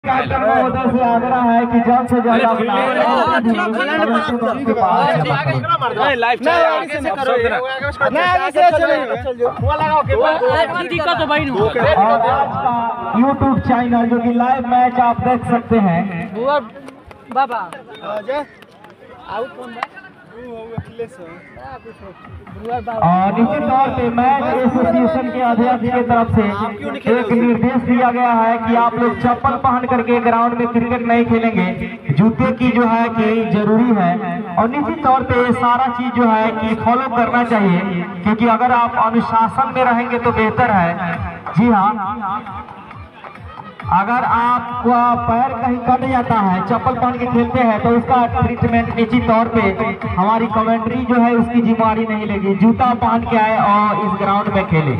Captain महोदय से आग्रह है कि जल्द से जल्द यूट्यूब चैनल जो कि लाइव मैच आप देख सकते हैं। बाबा निश्चित तौर पे मैच एसोसिएशन के अध्यक्ष की तरफ से एक निर्देश दिया गया है कि आप लोग चप्पल पहन करके ग्राउंड में क्रिकेट नहीं खेलेंगे, जूते की जो है कि जरूरी है। और निश्चित तौर पे सारा चीज जो है कि फॉलो करना चाहिए, क्योंकि अगर आप अनुशासन में रहेंगे तो बेहतर है। जी हाँ, अगर आपका पैर कहीं कट जाता है, चप्पल पहन के खेलते हैं, तो उसका ट्रीटमेंट निश्चित तौर पे हमारी कमेंट्री जो है उसकी जिम्मेदारी नहीं लेगी। जूता पहन के आए और इस ग्राउंड में खेले।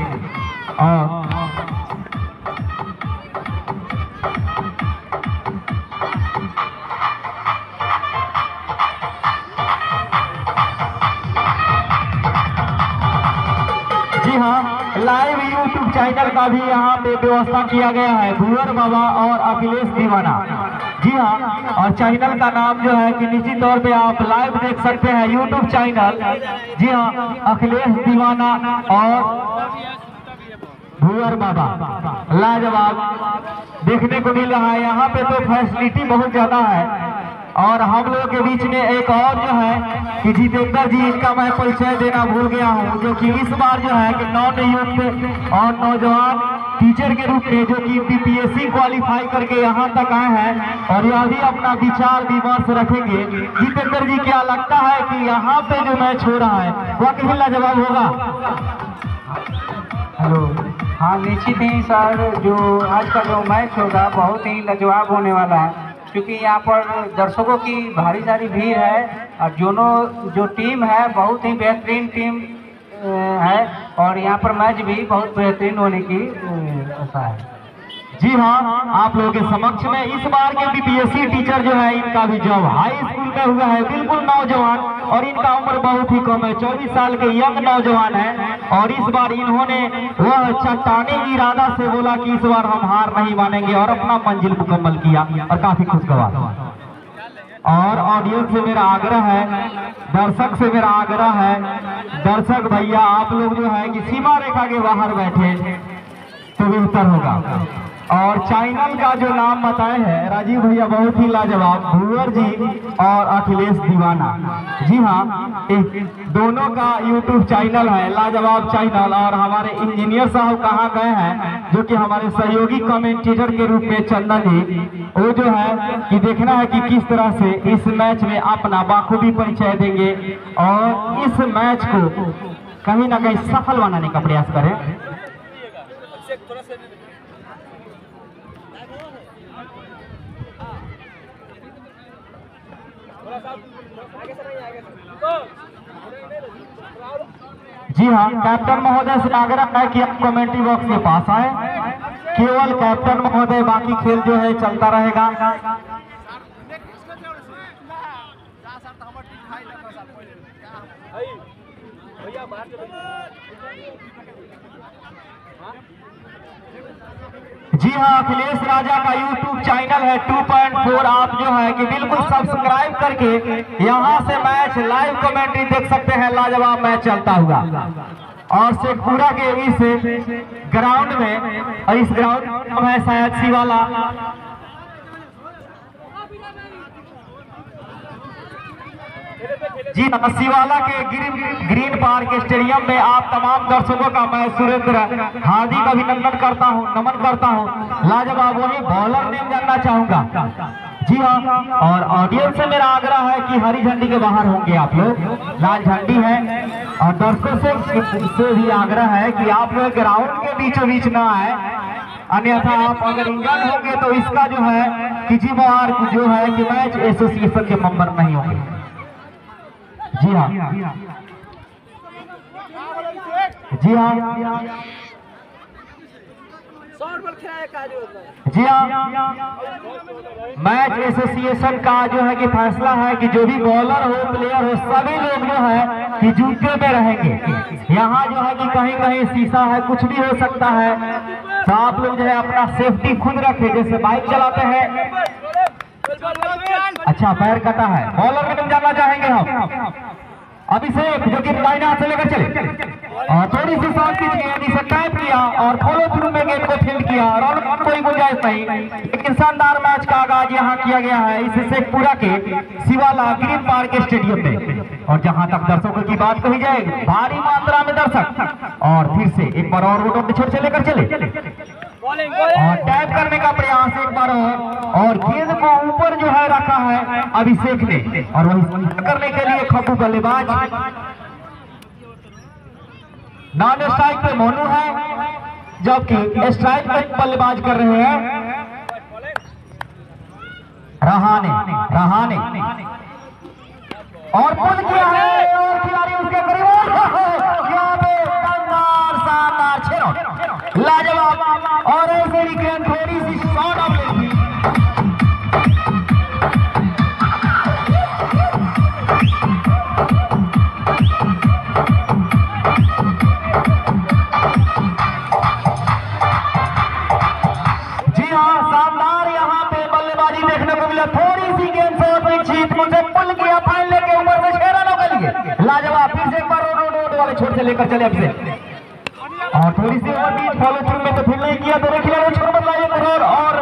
जी हाँ, लाइव यूट्यूब चैनल का भी यहाँ पे व्यवस्था किया गया है, भूवर बाबा और अखिलेश दीवाना। जी हाँ, और चैनल का नाम जो है कि निश्चित तौर पे आप लाइव देख सकते हैं यूट्यूब चैनल। जी हाँ, अखिलेश दीवाना और भूवर बाबा लाजवाब देखने को मिल रहा है। यहाँ पे तो फैसिलिटी बहुत ज्यादा है। और हम लोगों के बीच में एक और जो है कि जितेंद्र जी, इनका मैं परिचय देना भूल गया हूँ, जो कि इस बार जो है कि नॉन यूथ और नौजवान टीचर के रूप में जो कि बीपीएससी क्वालिफाई करके यहाँ तक आए हैं और यह भी अपना विचार विमर्श रखेंगे। जितेंद्र जी, क्या लगता है कि यहाँ पे जो मैच हो रहा है वह कितना लाजवाब होगा? हेलो, हाँ निश्चित ही सर, जो आज का जो मैच होगा बहुत ही लाजवाब होने वाला है, क्योंकि यहाँ पर दर्शकों की भारी सारी भीड़ है और जो टीम है बहुत ही बेहतरीन टीम है और यहाँ पर मैच भी बहुत बेहतरीन होने की आशा है। जी हाँ, आप लोगों के समक्ष में इस बार के बीपीएससी टीचर जो है इनका भी जॉब हाई स्कूल में हुआ है, बिल्कुल नौजवान, और इनका उम्र बहुत ही कम है, 24 साल के यंग नौजवान है। और इस बार इन्होंने वह चट्टाने इरादा से बोला कि इस बार हम हार नहीं मानेंगे और अपना मंजिल मुकम्मल किया और काफी खुशगवार। और ऑडियंस से मेरा आग्रह है, दर्शक से मेरा आग्रह है, दर्शक भैया आप लोग जो है कि सीमा रेखा के बाहर बैठे तो बेहतर होगा। और चैनल का जो नाम बताए हैं राजीव भैया, बहुत ही लाजवाब, भूवर जी और अखिलेश दीवाना। जी हाँ, दोनों का यूट्यूब चैनल है, लाजवाब चैनल। और हमारे इंजीनियर साहब कहाँ गए हैं, जो कि हमारे सहयोगी कमेंटेटर के रूप में चंदन जी, वो जो है कि देखना है कि किस तरह से इस मैच में अपना बाखूबी परिचय देंगे और इस मैच को कहीं ना कहीं सफल बनाने का प्रयास करें। जी हाँ, कैप्टन महोदय से आग्रह है कि आप कमेंट्री बॉक्स के पास आए, केवल कैप्टन महोदय, बाकी खेल जो है चलता रहेगा। जी हाँ, अखिलेश राजा का यूट्यूब चैनल है 2.4, आप जो है कि बिल्कुल सब्सक्राइब करके यहाँ से मैच लाइव कमेंट्री देख सकते हैं। लाजवाब मैच चलता हुआ और शेखपुरा के इस ग्राउंड में, और इस ग्राउंड है शायद शिवाला। जी शिवाला के ग्रीन पार्क स्टेडियम में आप तमाम दर्शकों का मैं सुरेंद्र हार्दिक अभिनंदन करता हूं, नमन करता हूं। लाजवाब, वही बॉलर नेम जानना चाहूंगा। जी हाँ, और ऑडियंस से मेरा आग्रह है कि हरी झंडी के बाहर होंगे आप लोग, लाल झंडी है। और दर्शकों से भी आग्रह है कि आप लोग ग्राउंड के बीचों बीच न आए, अन्यथा आप अगर इंजन होंगे तो इसका जो है कि जिम्मेवार जो है कि मैच एसोसिएशन के मेंबर नहीं होंगे। जी हाँ, जी हाँ, जी हाँ, मैच एसोसिएशन का जो है कि फैसला है कि जो भी बॉलर हो, प्लेयर हो, सभी लोग जो है कि जूते में रहेंगे। यहाँ जो है कि कहीं कहीं शीशा है, कुछ भी हो सकता है। तो आप लोग जो है अपना सेफ्टी खुद रखें, जैसे बाइक चलाते हैं। अच्छा पैर कटा है, बॉलर की तरफ जाना चाहेंगे हम। अभिषेक जो कि दाहिने हाथ से लेकर चले और थोड़ी सी शॉट खींच गया, जिसे टैप किया और फॉलो थ्रू में गेंद को फील्ड किया और कोई गुंजाइश नहीं। लेकिन शानदार मैच का आगाज यहाँ किया गया है इस शेखपुरा के शिवाला ग्रीन पार्क स्टेडियम में। और जहां तक दर्शकों की बात कही जाए, भारी मात्रा में दर्शक और फिर से एक बार और रोड छोड़ से लेकर चले और टैप करने का प्रयास एक बार और गेंद को ऊपर जो है रखा है अभिषेक ने और वही करने के लिए खप्पू बल्लेबाज। नॉन स्ट्राइक पे मोनू है, जबकि स्ट्राइक पे बल्लेबाज कर रहे हैं रहाने और पुल किया है और खिलाड़ी उसके करीब यहाँ पे शानदार 6 रन लाजवाब और ऐसे ही गेंद थोड़ी सी शॉर्ट ऑफ लेगी। जी हाँ, शानदार यहाँ पे बल्लेबाजी देखने को मिला, थोड़ी सी गेंद शॉर्ट में जीत मुझे पुल किया, फाइन लेके ऊपर से 6 रनों के लिए लाजवाब। फिर से एक बार रोड वाले छोर से लेकर चले अब से और थोड़ी सी और बीच फॉलो थ्रू में तो फिर नहीं किया, दोनों खिलाड़ी छोड़ बदलाए करोड़ और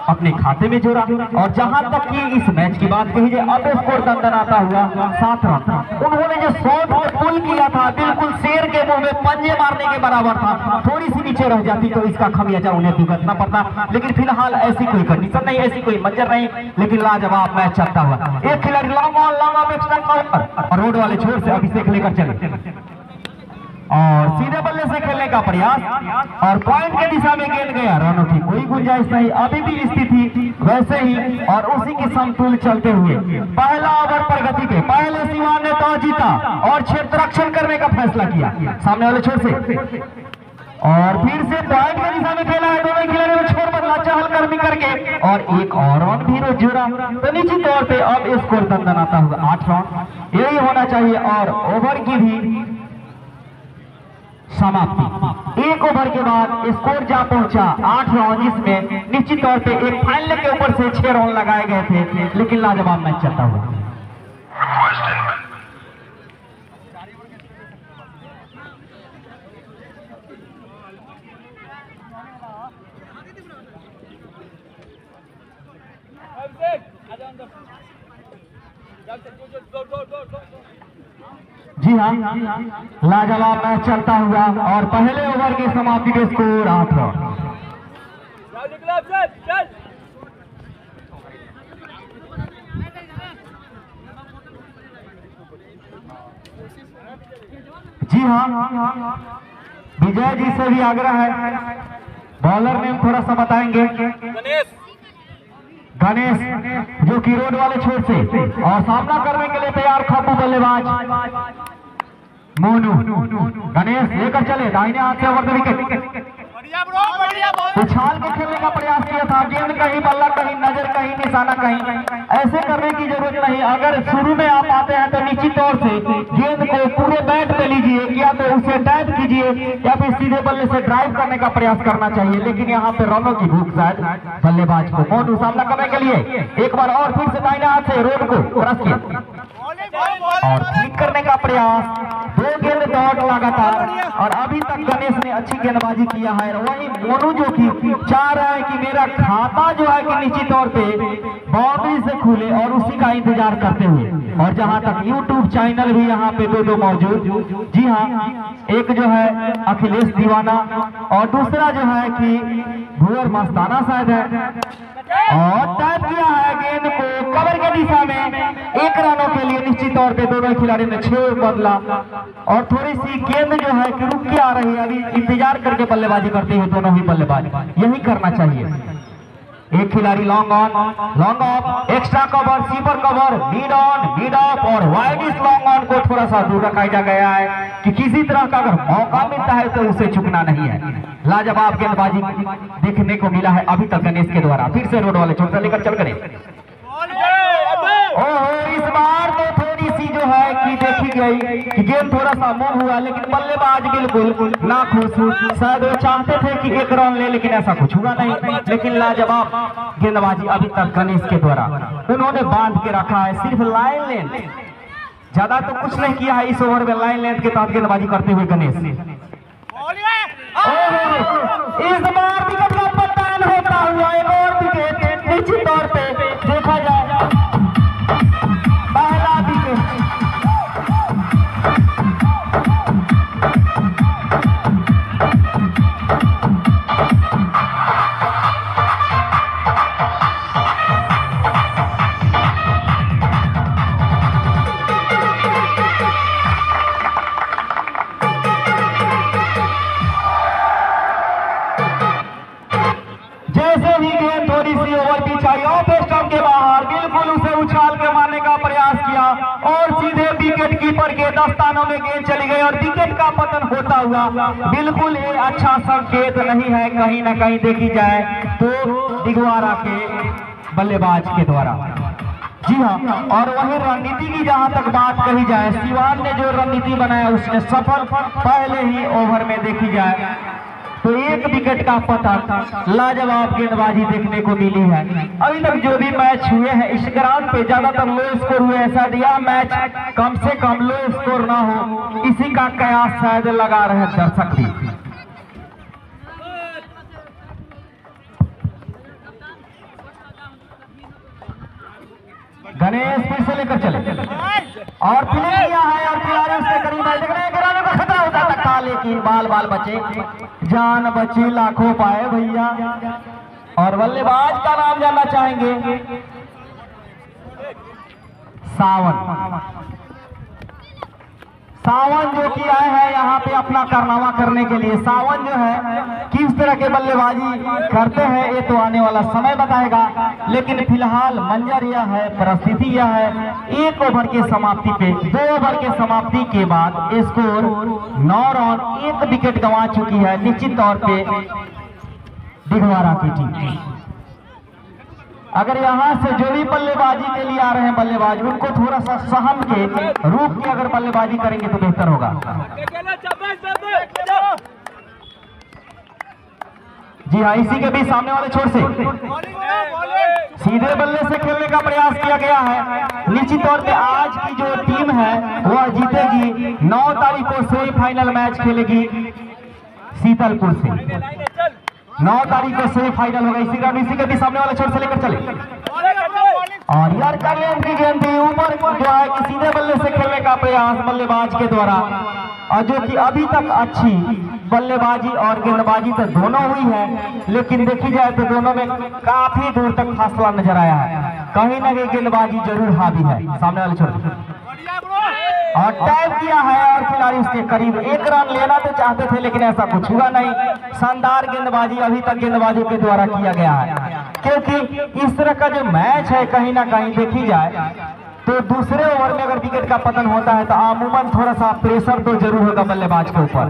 अपने खाते में जोड़ा। और जहां तक कि इस मैच की बात कही जाए, अब स्कोर दंदनाता हुआ 7 रन। उन्होंने जो शॉट को पुल किया था बिल्कुल शेर के मुंह में पंजे मारने के बराबर था, थोड़ी सी नीचे रह जाती तो इसका खमियाजा उन्हें भुगतना पड़ता। लेकिन फिलहाल ऐसी कोई कंडीशन नहीं, ऐसी कोई मंजर नहीं, लेकिन लाजवाब मैच चलता हुआ। एक खिलाड़ी लॉन्ग ऑफ एक्स्ट्रा और रोड वाले छोर से अभिषेक लेकर चले और सीधे बल्ले से खेलने का प्रयास और पॉइंट के दिशा में गेंद गया, रनों की कोई गुंजाइश नहीं। अभी भी स्थिति वैसे ही और उसी के समतुल चलते हुए पहला ओवर प्रगति पे पहले सिवान ने टॉस जीता और क्षेत्र रक्षण करने का फैसला किया सामने वाले छोर से और फिर से पॉइंट के दिशा में खेला है। दोनों खिलाड़ियों ने छोर बदला चहलकदमी करके और एक और रन भी रोज जुड़ा, तो निश्चित तौर पे अब स्कोर दंदनाता हुआ 8 रन यही होना चाहिए। और ओवर की भी समाप्ति, एक ओवर के बाद स्कोर जा पहुंचा 8 रन, जिसमें निश्चित तौर पे एक फाइनल के ऊपर से 6 रन लगाए गए थे, लेकिन लाजवाब मैच चलता हुआ। जी हाँ, लाजवाब मैच चलता हुआ और पहले ओवर के समाप्ति के स्कोर 8 रन। जी हाँ, विजय जी से भी आग्रह है, बॉलर नेम थोड़ा सा बताएंगे। गणेश जो कि रोड वाले छोर से और सामना करने के लिए तैयार खप्पू बल्लेबाज मोनू। गणेश लेकर चले दाहिने हाथ से ओवर विकेट, उछाल के खेलने का प्रयास किया था, गेंद कहीं बल्ला कहीं नजर कहीं निशाना कहीं, ऐसे करने की जरूरत नहीं। अगर शुरू में आप आते हैं तो निश्चित तौर से गेंद को पूरे बैट पे लीजिए, या तो उसे टैप कीजिए या फिर सीधे बल्ले से ड्राइव करने का प्रयास करना चाहिए। लेकिन यहाँ पे रनों की भूख शायद बल्लेबाज को। मोनू सामना करने के लिए एक बार और फिर से दाहिने हाथ से रोड को क्रॉस किया और क्लिक करने का प्रयास, 2 गेंद डॉट लगातार और अभी तक गणेश ने अच्छी गेंदबाजी किया है। वही मोनू जो कि चाह रहा है कि मेरा खाता जो है कि निश्चित तौर पे बाउंड्री से खुले और उसी का इंतजार करते हुए। और जहां तक YouTube चैनल भी यहाँ पे 2 मौजूद। जी हाँ, एक जो है अखिलेश दीवाना और दूसरा जो है कि भूवर मस्ताना शायद है, और टैप किया है गेंद को कवर के दिशा में 1 रनों के लिए। निश्चित तौर पे दोनों खिलाड़ी ने 6 बदला और थोड़ी सी गेंद जो है कि रुक के आ रही है, अभी इंतजार करके बल्लेबाजी करते हुए दोनों ही बल्लेबाज, यही करना चाहिए। एक खिलाड़ी long off extra cover, sweeper cover, mid on, mid off और वाइड इस लॉन्ग ऑन को थोड़ा सा दूर रखा जा गया है कि किसी तरह का अगर मौका मिलता है तो उसे चुकना नहीं है। लाजवाब गेंदबाजी देखने को मिला है अभी तक गणेश के द्वारा। फिर से रोड वाले छोर से लेकर चल करें। ओहो, इस बार तो थोड़ी सी जो है कि देखी की आई कि गेंद थोड़ा सा मूव हुआ, लेकिन बल्लेबाज बिल्कुल ना खुश। शायद वो चाहते थे कि एक रन ले, लेकिन ऐसा कुछ हुआ नहीं। लेकिन लाजवाब गेंदबाजी अभी तक गणेश के द्वारा उन्होंने बांध के रखा है। सिर्फ लाइन लेंथ, ज्यादा तो कुछ नहीं किया है इस ओवर में। लाइन लेंथ के तहत गेंदबाजी करते हुए गणेश इस बार विकेट का पतन होता हुआ एक और विकेट निश्चित तौर पे देखा जाए। पहला विकेट जैसे ही गेंद थोड़ी सी ओवर पिच आई ऑफ स्टंप के बाहर, बिल्कुल उसे उछाल के मारने का प्रयास किया और सीधे विकेट कीपर के दस्तानों में गेंद चली गई और विकेट का पतन होता हुआ। बिल्कुल ये अच्छा संकेत नहीं है कहीं ना कहीं देखी जाए तो दिगवारा के बल्लेबाज के द्वारा। जी हाँ, और वही रणनीति की जहां तक बात कही जाए, सिवान ने जो रणनीति बनाया उसने सफल पहले ही ओवर में देखी जाए तो एक विकेट का पतन, लाजवाब गेंदबाजी देखने को मिली है। अभी तक जो भी मैच हुए हैं इस ग्राउंड पे ज्यादातर लो स्कोर हुए हैं। शायद यह मैच कम से कम लो स्कोर ना हो, इसी का कयास शायद लगा रहे दर्शक भी। गणेश फिर से लेकर चले और प्ले किया है और खिलाड़ी उससे करीब है, लेकिन ग्राउंड का खतरा होता था, लेकिन बाल बाल बचे, जान बची लाखों पाए भैया। और बल्लेबाज का नाम जानना चाहेंगे, सावन जो कि आए हैं यहाँ पे अपना कारनामा करने के लिए। सावन जो है किस तरह के बल्लेबाजी करते हैं ये तो आने वाला समय बताएगा, लेकिन फिलहाल मंजर यह है, परिस्थिति यह है, एक ओवर के समाप्ति पे 2 ओवर के समाप्ति के बाद स्कोर 9 रन 1 विकेट गंवा चुकी है निश्चित तौर पे दिगवारा की टीम। अगर यहाँ से जो भी बल्लेबाजी के लिए आ रहे हैं बल्लेबाज, उनको थोड़ा सा सहम के रूप के अगर बल्लेबाजी करेंगे तो बेहतर होगा। जी हाँ, इसी के भी सामने वाले छोर से सीधे बल्ले से खेलने का प्रयास किया गया है। निश्चित तौर पे आज की जो टीम है वह जीतेगी। 9 तारीख को सेमीफाइनल मैच खेलेगी शीतलपुर से। 9 तारीख को सेमीफाइनल होगा। इसी के भी सामने वाले छोर से लेकर चले और यार कल्याण की गेंद थी ऊपर जो है कि सीधे बल्ले से खेलने का प्रयास बल्लेबाज के द्वारा, और जो कि अभी तक अच्छी बल्लेबाजी और गेंदबाजी तो दोनों हुई है, लेकिन देखी जाए तो दोनों में काफी दूर तक फासला नजर आया है। कहीं ना कहीं गेंदबाजी जरूर हावी है सामने वाले छोर और टाइम किया है और खिलाड़ी उसके करीब 1 रन लेना तो चाहते थे, लेकिन ऐसा कुछ हुआ नहीं। शानदार गेंदबाजी अभी तक गेंदबाजों के द्वारा किया गया है, क्योंकि इस तरह का जो मैच है कहीं ना कहीं देखी जाए तो दूसरे ओवर में अगर विकेट का पतन होता है तो अमूमन थोड़ा सा प्रेशर तो जरूर होगा बल्लेबाज के ऊपर।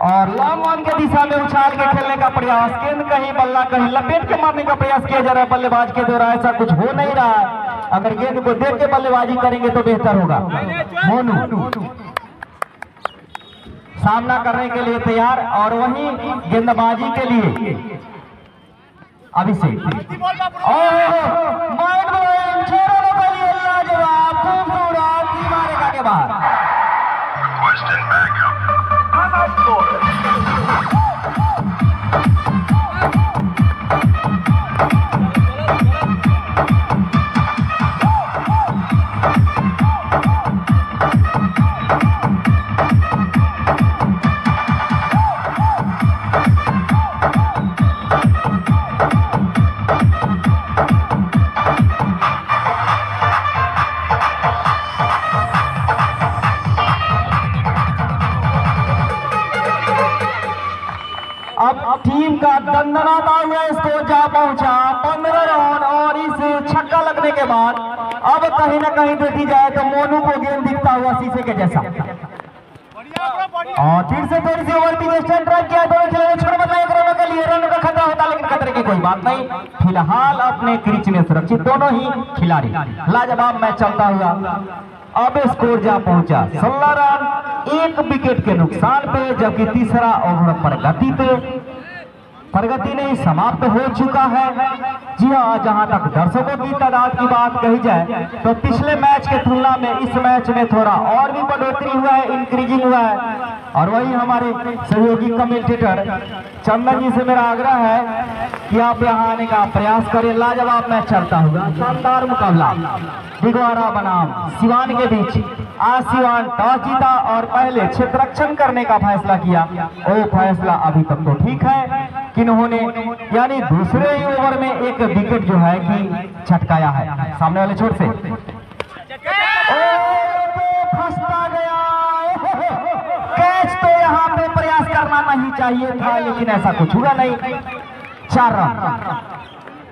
और लॉन्ग ऑन के दिशा में उछाल के खेलने का प्रयास, गेंद कहीं बल्ला कहीं लपेट के मारने का प्रयास किया जा रहा है बल्लेबाज के द्वारा। ऐसा कुछ हो नहीं रहा है, अगर गेंद को देख के बल्लेबाजी करेंगे तो बेहतर होगा। मोनू सामना करने के लिए तैयार और वहीं गेंदबाजी के लिए अभिषेक लाजवाब खूबसूरत मारेगा के बाहर। अब टीम का दंदनाता हुआ स्कोर जा पहुंचा 15 रन और इस छक्का लगने के बाद अब कहीं ना कहीं देखी जाए तो मोनू को गेंद दिखता हुआ शीशे के जैसा। और फिर से थोड़ी सी ओवर पिच स्टैंड ड्राइव किया, दोनों खिलाड़ी छोड़ बदला 1 रनों के लिए, रनों का खतरा होता होता, लेकिन खतरे की कोई बात नहीं, फिलहाल अपने क्रीज में सुरक्षित दोनों ही खिलाड़ी। लाजवाब मैच चलता हुआ अब स्कोर जा पहुंचा 16 रन 1 विकेट के नुकसान पे, जबकि तीसरा ओवर प्रगति नहीं समाप्त हो चुका है। जी हाँ, जहां तक दर्शकों की तादाद की बात कही जाए तो पिछले मैच के तुलना में इस मैच में थोड़ा और भी बढ़ोतरी हुआ है, इंक्रीजिंग हुआ है। और वही हमारे सहयोगी कमेंटेटर चंदन जी से मेरा आग्रह है कि आप यहाँ आने का प्रयास करें। लाजवाब मैच चलता हुआ शानदार मुकाबला दिगवारा बनाम सिवान के बीच। आज सिवान टॉस जीता और पहले क्षेत्ररक्षण करने का फैसला किया। वो फैसला अभी तक तो ठीक है कि उन्होंने यानी दूसरे ही ओवर में एक विकेट जो है कि छटकाया है सामने वाले छोर से। फंसता गया, कैच तो यहाँ पे प्रयास करना नहीं चाहिए था, लेकिन ऐसा कुछ हुआ नहीं। 4 रन।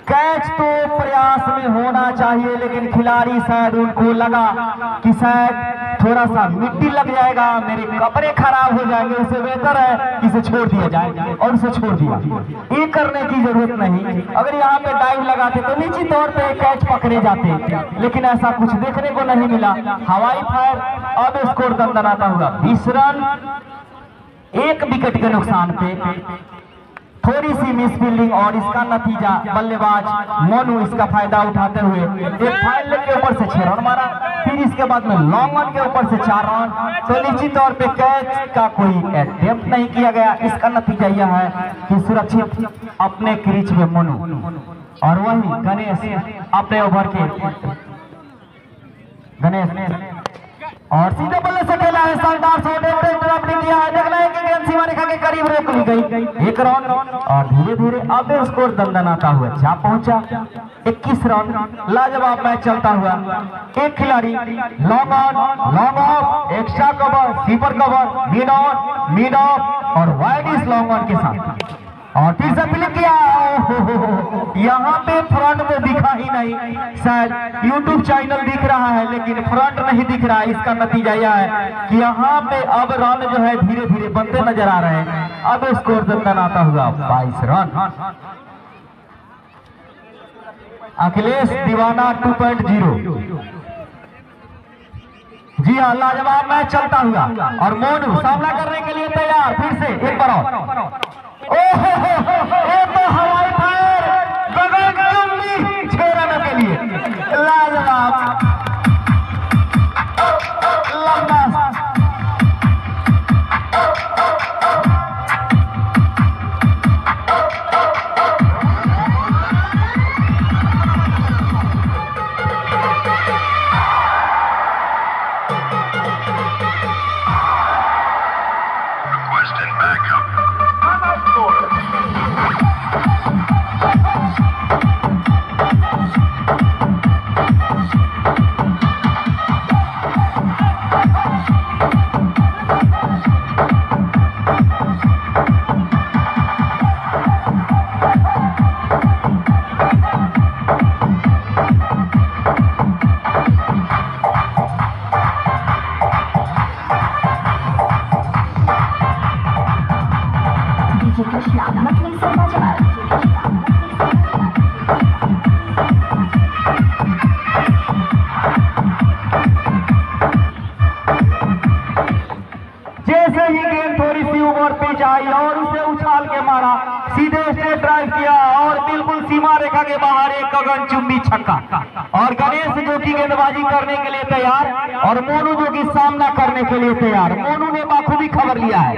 कैच तो प्रयास में होना चाहिए, लेकिन खिलाड़ी शायद उनको लगा कि शायद थोड़ा सा मिट्टी लग जाएगा, मेरे कपड़े खराब हो जाएंगे, उससे बेहतर है इसे छोड़ दिया जाए, और उसे छोड़ दिया। ये करने की जरूरत नहीं। अगर यहाँ पे डाइव लगाते तो निश्चित तौर पे कैच पकड़े जाते, लेकिन ऐसा कुछ देखने को नहीं मिला। हवाई फायर। अब स्कोर दंदनाता हुआ 20 रन 1 विकेट के नुकसान पे। थोड़ी सी मिस फील्डिंग और इसका नतीजा बल्लेबाज मोनू इसका फायदा उठाते हुए एक फाइल लेग के ऊपर से 6 रन मारा, फिर इसके बाद में लॉन्ग रन के ऊपर से 4 रन। तो निश्चित तौर पे कैच का कोई अटेम्प्ट नहीं किया गया। इसका नतीजा यह है कि सुरक्षित अपने क्रीज में मोनू, और वही गणेश अपने ओवर के गणेश और सीधे बल्ले से खेला है। शानदार शॉट ड्रॉप किया है, देखना है कि गेंद सीमा रेखा के करीब रोक ली गई। 1 रन और धीरे धीरे अब स्कोर दंदनाता हुआ जा पहुंचा 21 रन। लाजवाब मैच चलता हुआ एक खिलाड़ी long on long off, extra cover, sweeper cover, mid off और वाइड इस लॉन्ग ऑन के साथ, और फिर से फ्लिक किया। यहाँ पे फ्रंट तो दिखा ही नहीं, शायद YouTube चैनल दिख रहा है लेकिन फ्रंट नहीं दिख रहा है। इसका नतीजा यह है कि यहाँ पे अब रन जो है धीरे धीरे बनते नजर आ रहे हैं। अब स्कोर दंदनाता हुआ 22 रन। अखिलेश दीवाना 2.0। जी हाँ, लाजवाब मैच चलता हुआ और मोनू सामना करने के लिए तैयार। फिर से एक बार और, तो हवाई फायर बगल 6 रनों के लिए। लाजवाब लंबा जैसे ही गेंद थोड़ी सी ओवर पिच आई और उसे उछाल के मारा, सीधे स्ट्रेट ड्राइव किया और बिल्कुल सीमा रेखा के बाहर एक गगनचुंबी छक्का। और गणेश जो कि गेंदबाजी करने के लिए तैयार और मोनू जो कि सामना करने के लिए तैयार। मोनू ने बाखूबी खबर लिया है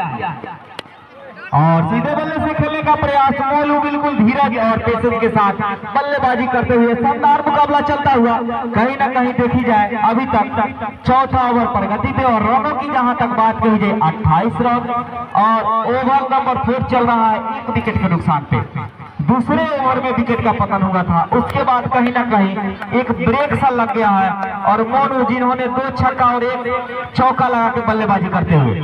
और सीधे बल्ले से खेलने का प्रयास। मोनू बिल्कुल धीरज और पेशेंस के साथ बल्लेबाजी करते हुए शानदार मुकाबला चलता हुआ। कहीं ना कहीं देखी जाए अभी तक चौथा ओवर प्रगति पे, और रनों की जहां तक बात कही जाए 28 रन और ओवर नंबर 4 चल रहा है 1 विकेट के नुकसान पे। दूसरे ओवर में विकेट का पतन हुआ था, उसके बाद कहीं ना कहीं एक ब्रेक सा लग गया है और मोनू जिन्होंने 2 छक्का और 1 चौका लगा के बल्लेबाजी करते हुए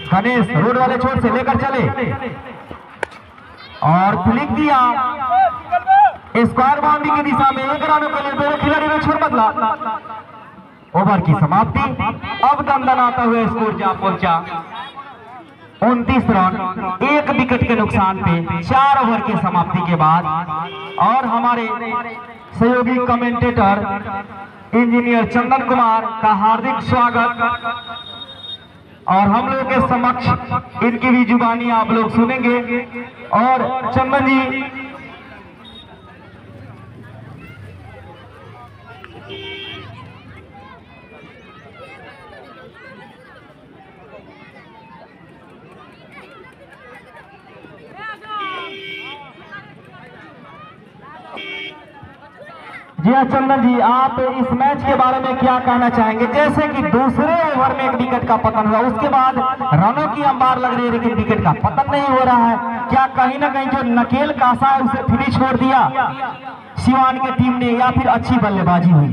गणेश रोड वाले छोर से लेकर चले और फ्लिक दिया स्क्वायर बाउंड्री की दिशा में। 1 रनों के लिए दोनों खिलाड़ी ने छोड़ बदला। ओवर की समाप्ति। अब दंदनाता हुआ स्कोर जा पहुंचा 29 रन 1 विकेट के नुकसान पे 4 ओवर की समाप्ति के बाद। और हमारे सहयोगी कमेंटेटर इंजीनियर चंदन कुमार का हार्दिक स्वागत। और हम लोगों के समक्ष इनकी भी जुबानी आप लोग सुनेंगे। और चंदन जी जी हाँ चंदन जी, आप इस मैच के बारे में क्या कहना चाहेंगे? जैसे कि दूसरे ओवर में 1 विकेट का पतन हुआ, उसके बाद रनों की अंबार लग रही है लेकिन विकेट का पतन नहीं हो रहा है। क्या कहीं ना कहीं जो नकेल कासा है उसे फ्री छोड़ दिया सिवान की टीम ने, या फिर अच्छी बल्लेबाजी हुई?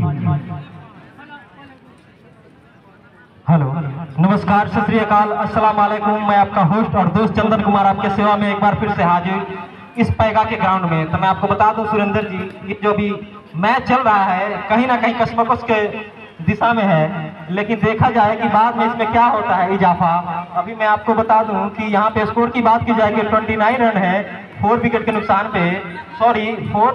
हेलो, नमस्कार, सत श्री अकाल, अस्सलाम वालेकुम। मैं आपका होस्ट और दोस्त चंदन कुमार आपके सेवा में एक बार फिर से हाजिर इस पैगा के ग्राउंड में। तो मैं आपको बता दूं सुरेंद्र जी, ये जो भी मैच चल रहा है कहीं ना कहीं कस्मकस के दिशा में है, लेकिन देखा जाए कि बाद में इसमें क्या होता है इजाफा। अभी मैं आपको बता दूं कि यहाँ पे स्कोर की बात की जाए कि 29 रन है 4 विकेट के नुकसान पे, 4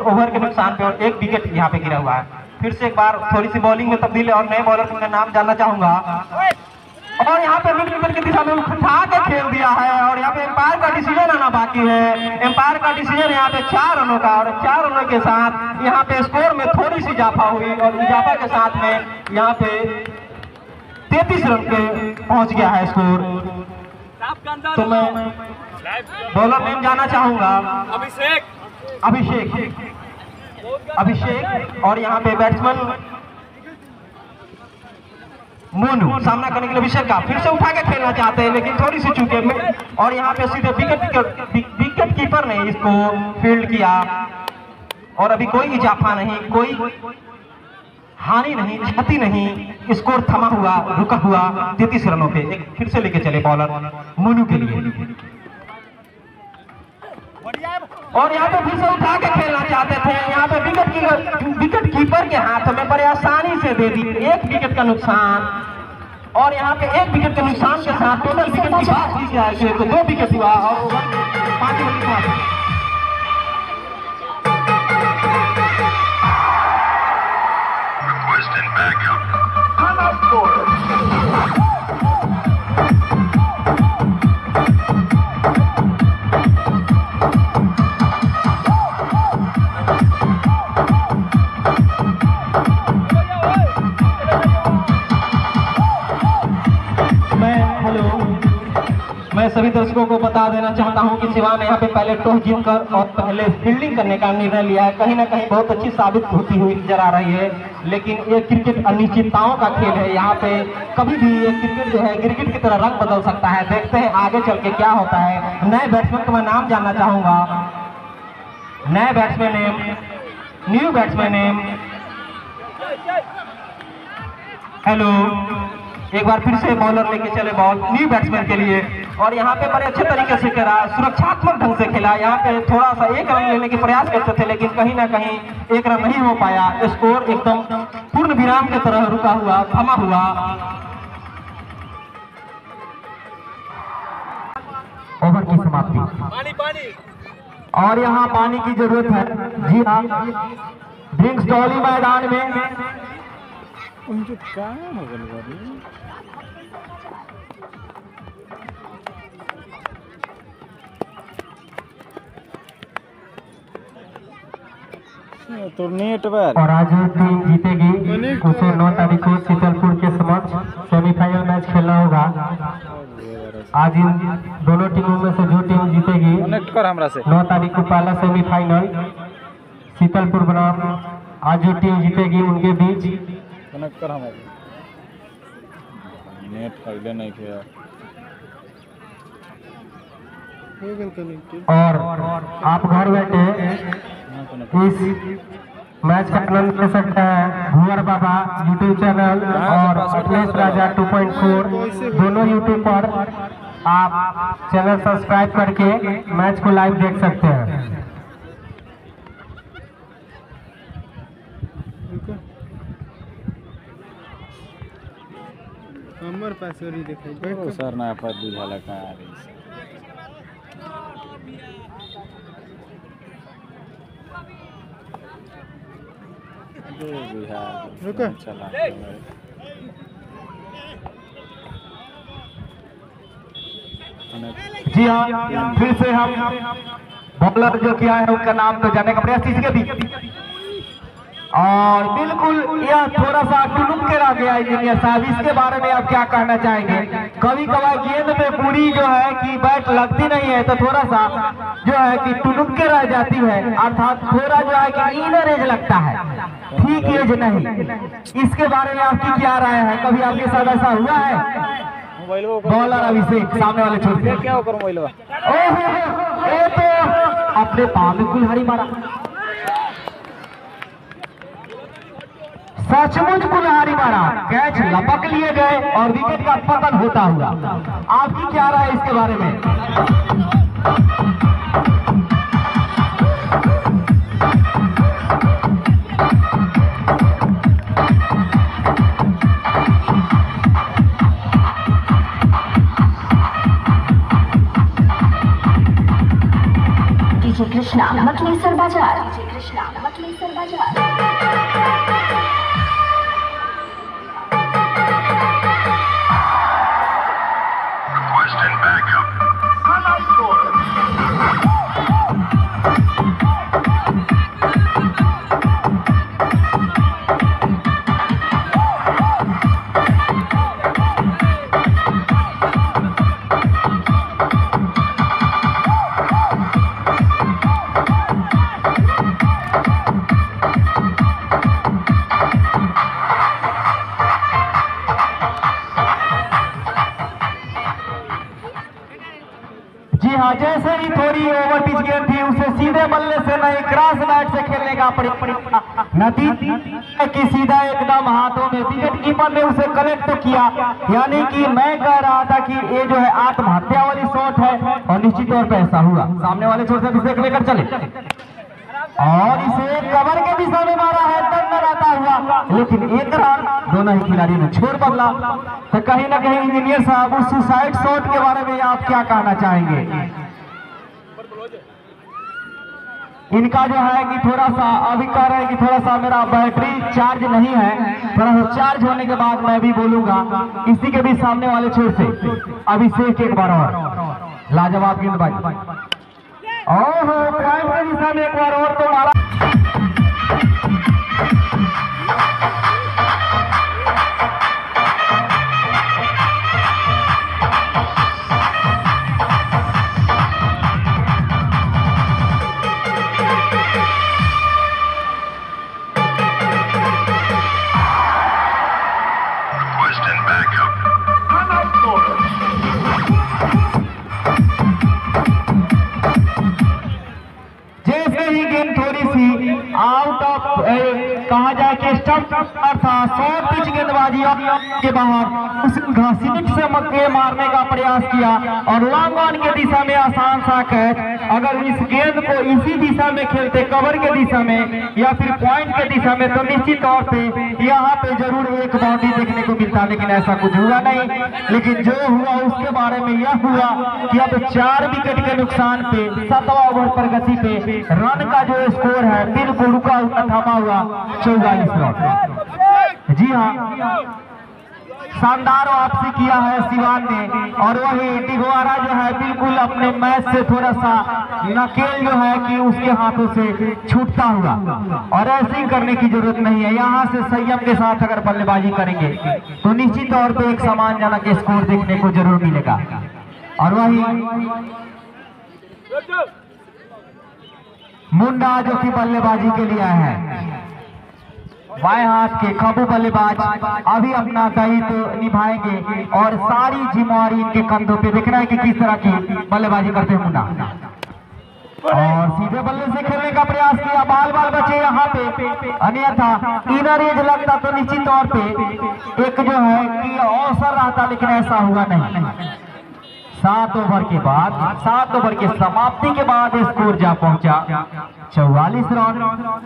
ओवर के नुकसान पे, और 1 विकेट यहाँ पे गिरा हुआ है। फिर से एक बार थोड़ी सी बॉलिंग में तब्दीली और नए बॉलर का नाम जानना चाहूंगा। और यहाँ पे मिड विकेट की दिशा में उठा के खेल दिया है। और यहाँ पे एम्पायर का डिसीजन आना बाकी है। एम्पायर का डिसीजन यहाँ पे 4 रनों का, और 4 रनों के साथ यहाँ पे स्कोर में थोड़ी सी इजाफा हुई, और इजाफा के साथ में यहाँ पे 33 रन पे पहुंच गया है स्कोर। तो मैं बॉलर नेम जानना चाहूंगा। अभिषेक। और यहाँ पे बैट्समैन मोनू सामना करने के लिए अभिषेक का फिर से उठा के खेलना चाहते हैं लेकिन थोड़ी सी चूके में, और यहाँ पे सीधे विकेट कीपर ने इसको फील्ड किया। और अभी कोई इजाफा नहीं, कोई हानि नहीं, क्षति नहीं, स्कोर थमा हुआ, रुका हुआ 33 रनों पे। एक फिर से लेके चले बॉलर मोनू के लिए, और यहाँ पे फिर से उठा के खेलना चाहते थे। यहाँ पे विकेट कीपर के हाथ में बड़े आसानी से दे दी, 1 विकेट का नुकसान। और यहाँ पे 1 विकेट के नुकसान के साथ टोटल विकेट की बात की जाए तो 2 विकेट हुआ और 5 विकेट हुआ। मैं सभी दर्शकों को बता देना चाहता हूं कि सिवान यहाँ पे पहले टॉस जीतकर और पहले फील्डिंग करने का निर्णय लिया है। कहीं ना कहीं बहुत अच्छी साबित होती हुई नजर आ रही है, लेकिन ये क्रिकेट अनिश्चितताओं का खेल है। यहाँ पे कभी भी ये क्रिकेट जो है गिरगिट की तरह रंग बदल सकता है। देखते हैं आगे चल के क्या होता है। नए बैट्समैन का मैं नाम जानना चाहूंगा। नए batsman name, new batsman name. Hello, एक बार फिर से बॉलर लेके चले बॉल न्यू बैट्समैन के लिए। और यहाँ पे बड़े अच्छे तरीके से खेला, सुरक्षात्मक ढंग से खेला। यहाँ पे थोड़ा सा 1 रन लेने की प्रयास करते थे लेकिन कहीं ना कहीं 1 रन नहीं हो पाया। स्कोर एकदम पूर्ण विराम की तरह रुका हुआ, थमा हुआ। ओवर की समाप्ति। पानी। और यहाँ पानी की जरूरत है। जी हाँ, ड्रिंक्स टॉली मैदान में तो नेट पर। और आज टीम जीतेगी उसे 9 तारीख को शीतलपुर के समक्ष सेमीफाइनल मैच खेलना होगा। आज इन दोनों टीमों में से जो टीम जीतेगी 9 तारीख को पहला सेमीफाइनल शीतलपुर बनाम, आज जो टीम जीतेगी उनके बीच कनेक्ट कर हमारे नेट पहले नहीं किया। और आप घर बैठे इस मैच का आनंद ले सकते हैं। भुवर बाबा यूट्यूब चैनल और अखिलेश राजा 2.4 दोनों यूट्यूब पर आप चैनल सब्सक्राइब करके मैच को लाइव देख सकते हैं। हमर पास देखे सर ना पर बुझाला का रुको चला जी हाँ, फिर से हम बॉलर जो किया है उनका नाम तो जानने का प्रयास इसके भी, और बिल्कुल यह थोड़ा सा टुनुक के रह गया इंजीनियर साहब, इसके बारे में आप क्या कहना चाहेंगे? कभी कभार गेंद में पूरी जो है कि बैट लगती नहीं है तो थोड़ा सा जो है कि टुनुक के रह जाती है, अर्थात थोड़ा जो है कि इनर एज लगता है, ठीक एज नहीं। इसके बारे में आपकी क्या राय है? कभी आपके साथ ऐसा हुआ है? बॉलर अभिषेक सामने वाले छोड़ दिया, क्या होकर मोबाइल ये तो अपने पाँव में कुल्हाड़ी मारा, सचमुच कुल्हाड़ी मारा, कैच लपक लिए गए और विकेट का पतन होता हुआ। आपकी क्या राय है इसके बारे में? डीजे कृष्णा मकलेसर बाजार, डीजे कृष्णा मकलेसर बाजार। जी हाँ, जैसे ही थोड़ी ओवर पिच गेंद थी उसे सीधे बल्ले से नहीं क्रॉस बैट से खेलने का नतीजा कि सीधा एकदम हाथों में, विकेट कीपर ने उसे कलेक्ट तो किया, यानी कि मैं कह रहा था कि ये जो है आत्महत्या वाली शॉट है, और निश्चित तौर पर ऐसा हुआ। सामने वाले छोर से अभिषेक लेकर चले और इसे कवर के दिशा में मारा है, तब आता हुआ, लेकिन एक रन दोनों ही खिलाड़ी ने छोड़ बदला। तो कहीं ना कहीं इंजीनियर साहब उस सुसाइड शॉट के बारे में आप क्या कहना चाहेंगे? इनका जो है कि थोड़ा सा अभी कह रहे हैं कि थोड़ा सा मेरा बैटरी चार्ज नहीं है, थोड़ा सा चार्ज होने के बाद मैं भी बोलूंगा। इसी के भी सामने वाले छोर से अभिषेक एक बार और लाजवाब गेंदबाजी, ओहो पॉइंट के दिशा में एक बार और तो मारा। आउट ऑफ कहा जाए कि स्टंप अर्थात शॉर्ट पिच गेंदबाजी के बाहर उस घसीट से मक्के मारने का प्रयास किया और लॉन्ग ऑन के दिशा में आसान सा कैच। अगर इस गेंद को इसी दिशा में खेलते कवर के दिशा में या फिर पॉइंट के दिशा में तो निश्चित तौर पे यहाँ पे जरूर एक बाउंड्री देखने को मिलता, लेकिन ऐसा कुछ हुआ नहीं। लेकिन जो हुआ उसके बारे में यह हुआ कि अब 4 विकेट के नुकसान पे 7वां ओवर प्रगति पे रन का जो स्कोर है बिल्कुल रुका हुआ थमा हुआ 44 रन। जी हाँ, शानदार वापसी किया है सिवान ने, और वही डिगवारा जो है बिल्कुल अपने मैच से थोड़ा सा नकेल जो है कि उसके हाथों से छूटता हुआ, और ऐसे ही करने की जरूरत नहीं है। यहाँ से संयम के साथ अगर बल्लेबाजी करेंगे तो निश्चित तौर पे एक सम्मानजनक स्कोर देखने को जरूर मिलेगा। और वही मुंडा जो कि बल्लेबाजी के लिए आया है, बाएं हाथ के काबू बल्लेबाज अभी अपना दायित्व निभाएंगे और सारी जिम्मेवारी इनके कंधों पे। देखना है कि किस तरह की बल्लेबाजी करते हैं मुन्ना, और सीधे बल्ले से खेलने का प्रयास किया, बाल बाल बचे यहाँ पे, अन्यथा इनर एज लगता तो निश्चित तौर पे एक जो है कि अवसर रहता, लेकिन ऐसा हुआ नहीं। 7 ओवर के बाद 7 ओवर के समाप्ति के बाद स्कोर जा पहुंचा 44 रन,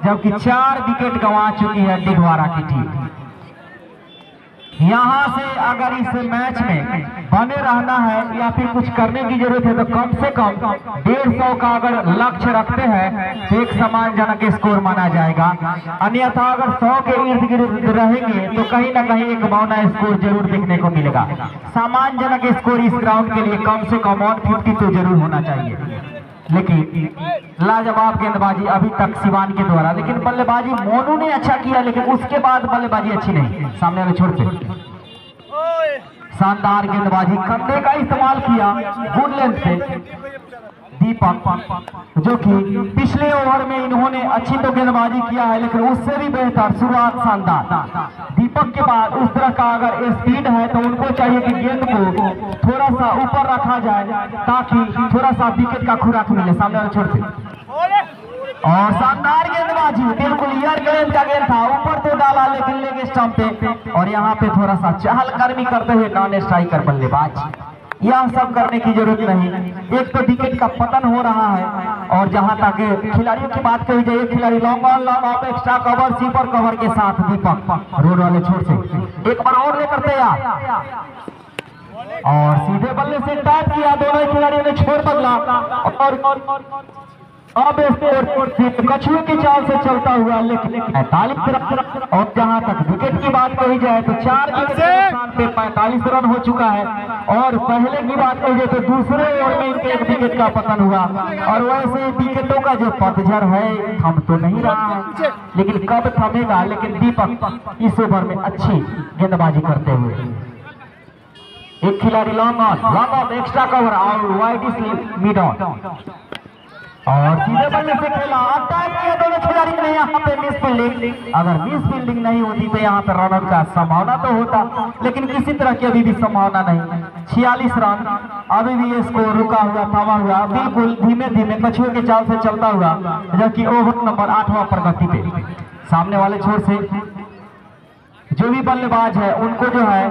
जबकि 4 विकेट गंवा चुकी है डिगवारा की टीम। यहाँ से अगर इस मैच में बने रहना है या फिर कुछ करने की जरूरत है तो कम से कम 150 का अगर लक्ष्य रखते हैं तो एक सम्मानजनक स्कोर माना जाएगा। अन्यथा अगर 100 के इर्द गिर्द रहेंगे तो कहीं ना कहीं एक बौना स्कोर जरूर देखने को मिलेगा। सम्मानजनक स्कोर इस ग्राउंड के लिए कम से कम 150 तो जरूर होना चाहिए। लेकिन लाजवाब गेंदबाजी अभी तक शिवान के द्वारा, लेकिन बल्लेबाजी मोनू ने अच्छा किया, लेकिन उसके बाद बल्लेबाजी अच्छी नहीं। सामने वाले छोर से शानदार गेंदबाजी, कंधे का इस्तेमाल किया गुड लेंथ से दीपक, जो कि पिछले ओवर में इन्होंने अच्छी तो गेंदबाजी किया है, लेकिन उससे भी बेहतर शुरुआत शानदार। दीपक के बाद उस तरह का अगर स्पीड है तो उनको चाहिए कि गेंद को थोड़ा सा ऊपर रखा जाए ताकि थोड़ा सा विकेट का खुराक मिले। सामने वाले छोर से और शानदार गेंदबाजी, बिल्कुल ईयर गेंद का गेंद था, ऊपर तो डाला लेकिन लेग स्टंप पे, और यहाँ पे थोड़ा सा चहलकदमी करते हुए नॉन स्ट्राइकर बल्लेबाज। यह सब करने की जरूरत नहीं, एक तो विकेट का पतन हो रहा है। और जहां तक खिलाड़ियों की बात कही जाए, खिलाड़ी long on long off extra cover sweeper cover के साथ दीपक रोड वाले छोर से एक बार और लेकर तैयार और सीधे बल्ले से टैप किया, दोनों खिलाड़ियों ने छोर बदला और अब कछुए की चाल से चलता हुआ लेकिन 45 रन। और जहां तक विकेट की बात कही जाए तो 4 विकेट के नुकसान पे 45 रन हो चुका है। और पहले की बात कही जाए तो दूसरे ओवर में इनके 1 विकेट का पतन हुआ। और वैसे विकेटों का जो पतझड़ है थम तो नहीं रहा है, लेकिन कब थमेगा। लेकिन दीपक इस ओवर में अच्छी गेंदबाजी करते हुए, एक खिलाड़ी लॉन्ग ऑन एक्स्ट्रा कवर और वाइड मिड ऑन और सीधे बल्ले से खेला, अटैक किया दोनों खिलाड़ी ने। यहाँ पे मिस फील्डिंग, अगर मिस फील्डिंग नहीं होती तो यहाँ पे रन आउट का संभावना तो होता, लेकिन किसी तरह की अभी भी संभावना नहीं। 46 रन, अभी भी ये स्कोर रुका हुआ थमा हुआ, बिल्कुल धीमे धीमे कछुए के चाल से चलता हुआ, जबकि ओवर नंबर 8वां प्रगति पे। सामने वाले छोर से जो भी बल्लेबाज है उनको जो है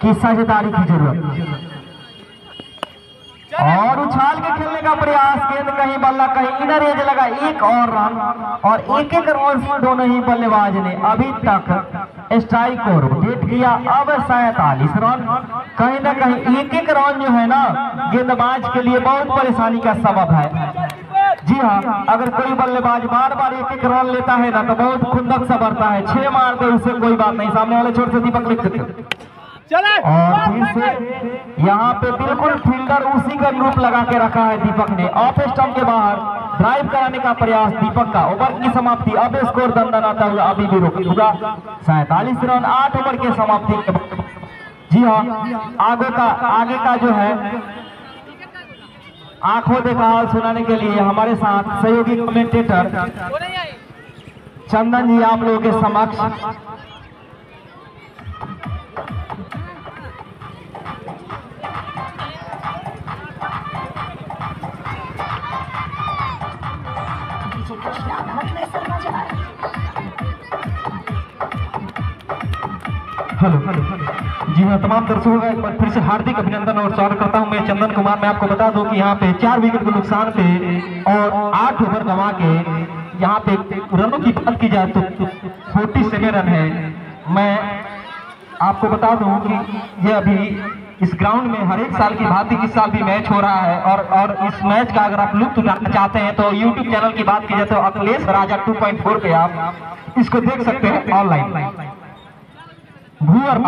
कि साझेदारी की जरूरत और उछाल के खेलने का प्रयास, गेंद कहीं बल्ला कहीं इधर एज लगा, एक और रन और एक रन दोनों ही बल्लेबाज ने अभी तक स्ट्राइक को रोटेट किया। अब 47 रन, कहीं ना कहीं एक रन जो है ना गेंदबाज के लिए बहुत परेशानी का सबब है। जी हाँ, अगर कोई बल्लेबाज बार बार एक रन लेता है ना तो बहुत खुंदक सा बढ़ता है, 6 मार दे उससे कोई बात नहीं। सामने वाले छोर से दीपक लिख सकते और फिर से यहाँ पे बिल्कुल फील्डर उसी का रूप लगा के रखा है दीपक ने। ऑफ स्टंप के बाहर ड्राइव कराने का प्रयास दीपक का, ओवर की समाप्ति। अब स्कोर दंदनाता हुआ अभी भी रोका 47 रन 8 ओवर के समाप्ति के बाद। जी हाँ, आगे का जो है आंखों देखा हाल सुनाने के लिए हमारे साथ सहयोगी कमेंटेटर चंदन जी आप लोगों के समक्ष हेलो। जी हाँ, तमाम दर्शकों का एक बार फिर से हार्दिक अभिनंदन और स्वागत करता हूं। मैं चंदन कुमार। मैं आपको बता दूं कि यहाँ पे 4 विकेट के नुकसान पे और 8 ओवर गंवा के यहाँ पे रनों की बात की जाए तो 47 रन है। मैं आपको बता दूं कि ये अभी इस ग्राउंड में हर एक साल की भांति इस साल भी मैच हो रहा है और इस मैच का अगर आप लुत्फ उठाना चाहते हैं तो YouTube चैनल की बात की जाए तो अखिलेश राजा 2.4 पे आप इसको देख सकते हैं ऑनलाइन। भूअर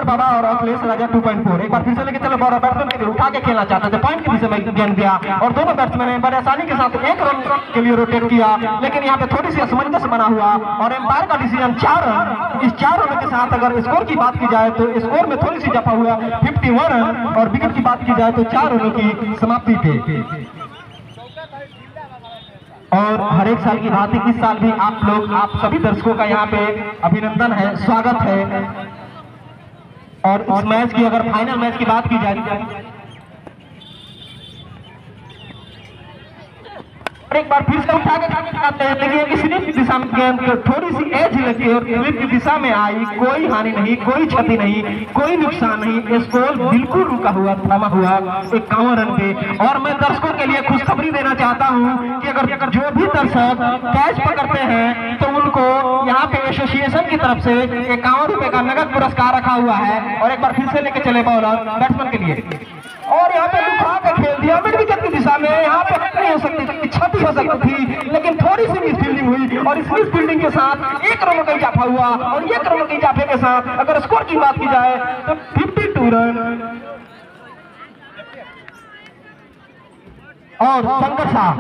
बाबा और अखिलेश राजा 2.4 एक बार फिर से लेके चलो। बड़ा बैट्समैन के लिए उठा के खेलना चाहते थे, पॉइंट के दिशा में गेंद गया और दोनों बैट्समैन ने बड़े आसानी के साथ 1 रन के लिए रोटेट किया, लेकिन यहाँ पे थोड़ी सी असमंजस बना हुआ और एम्पायर का डिसीजन 4 रन। इस 4 रनों के साथ अगर स्कोर की बात की जाए तो स्कोर में थोड़ी सी जफा हुआ 51 रन और विकेट की बात की जाए तो 4 रनों की समाप्ति पे। और हर एक साल की भांति इस साल भी आप सभी दर्शकों का यहाँ पे अभिनंदन है, स्वागत है। और इस मैच की अगर फाइनल मैच की बात की जाए एक बार फिर से उठा के आते हैं, लेकिन किसी ने दिशा में गेंद थोड़ी सी एज लगी और स्लिप की दिशा में आई, कोई हानि नहीं, कोई क्षति नहीं, कोई नुकसान नहीं। स्कोर बिल्कुल रुका हुआ, थमा हुआ 51 रन पे। और मैं दर्शकों के लिए खुशखबरी देना चाहता हूं कि अगर जो भी दर्शक कैच पकड़ते हैं तो उनको यहाँ पे एसोसिएशन की तरफ से 51 रुपए का नगद पुरस्कार रखा हुआ है। और एक बार फिर से लेके चले बॉलर बैट्समैन के लिए, और यहाँ पे लुका के खेल दिया मिड विकेट की दिशा में। यहाँ पे नहीं हो सकती थी, क्षति हो सकती थी, लेकिन थोड़ी सी मिस फील्डिंग हुई और इस मिस फील्डिंग के साथ 1 रनों का इजाफा हुआ। और 1 रनों के इजाफे के साथ अगर स्कोर की बात की जाए तो 52 रन। और शंकर साहब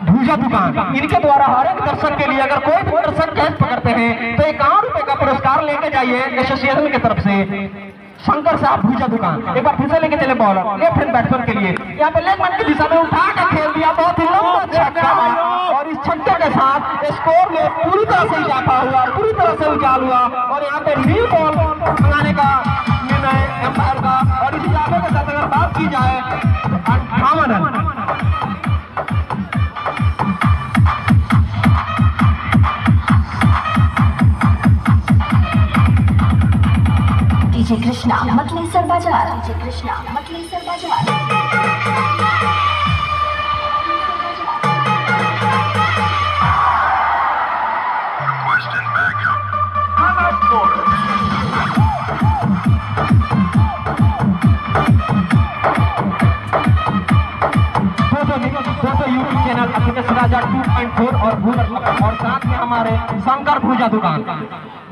भूजा दुकान, इनके द्वारा हर एक दर्शक के लिए अगर कोई भी दर्शक कैच पकड़ते हैं तो 51 रुपए का पुरस्कार लेके जाइए एसोसिएशन की तरफ से। शंकर साहब भूजा दुकान एक बार फिर से लेके चले बॉलर लेफ्ट हैंड बैट्समैन के लिए। यहाँ पे लेग मैन की दिशा में उठा कर खेल दिया, बहुत ही लंबा छक्का। और इस छक्के के साथ स्कोर में पूरी तरह से इजाफा हुआ, पूरी तरह से उजाल हुआ। और यहाँ पे न्यू बॉल मंगाने का निर्णय एम्पायर का। और इस इजाफे के साथ अगर बात की जाए तो 58 रन। डीजे कृष्णा मतलेसर बाजार, डीजे कृष्णा मतलेसर बाजार। यूट्यूब चैनल अखिलेश राजा 2.4 और साथ में हमारे शंकर भूजा दुकान।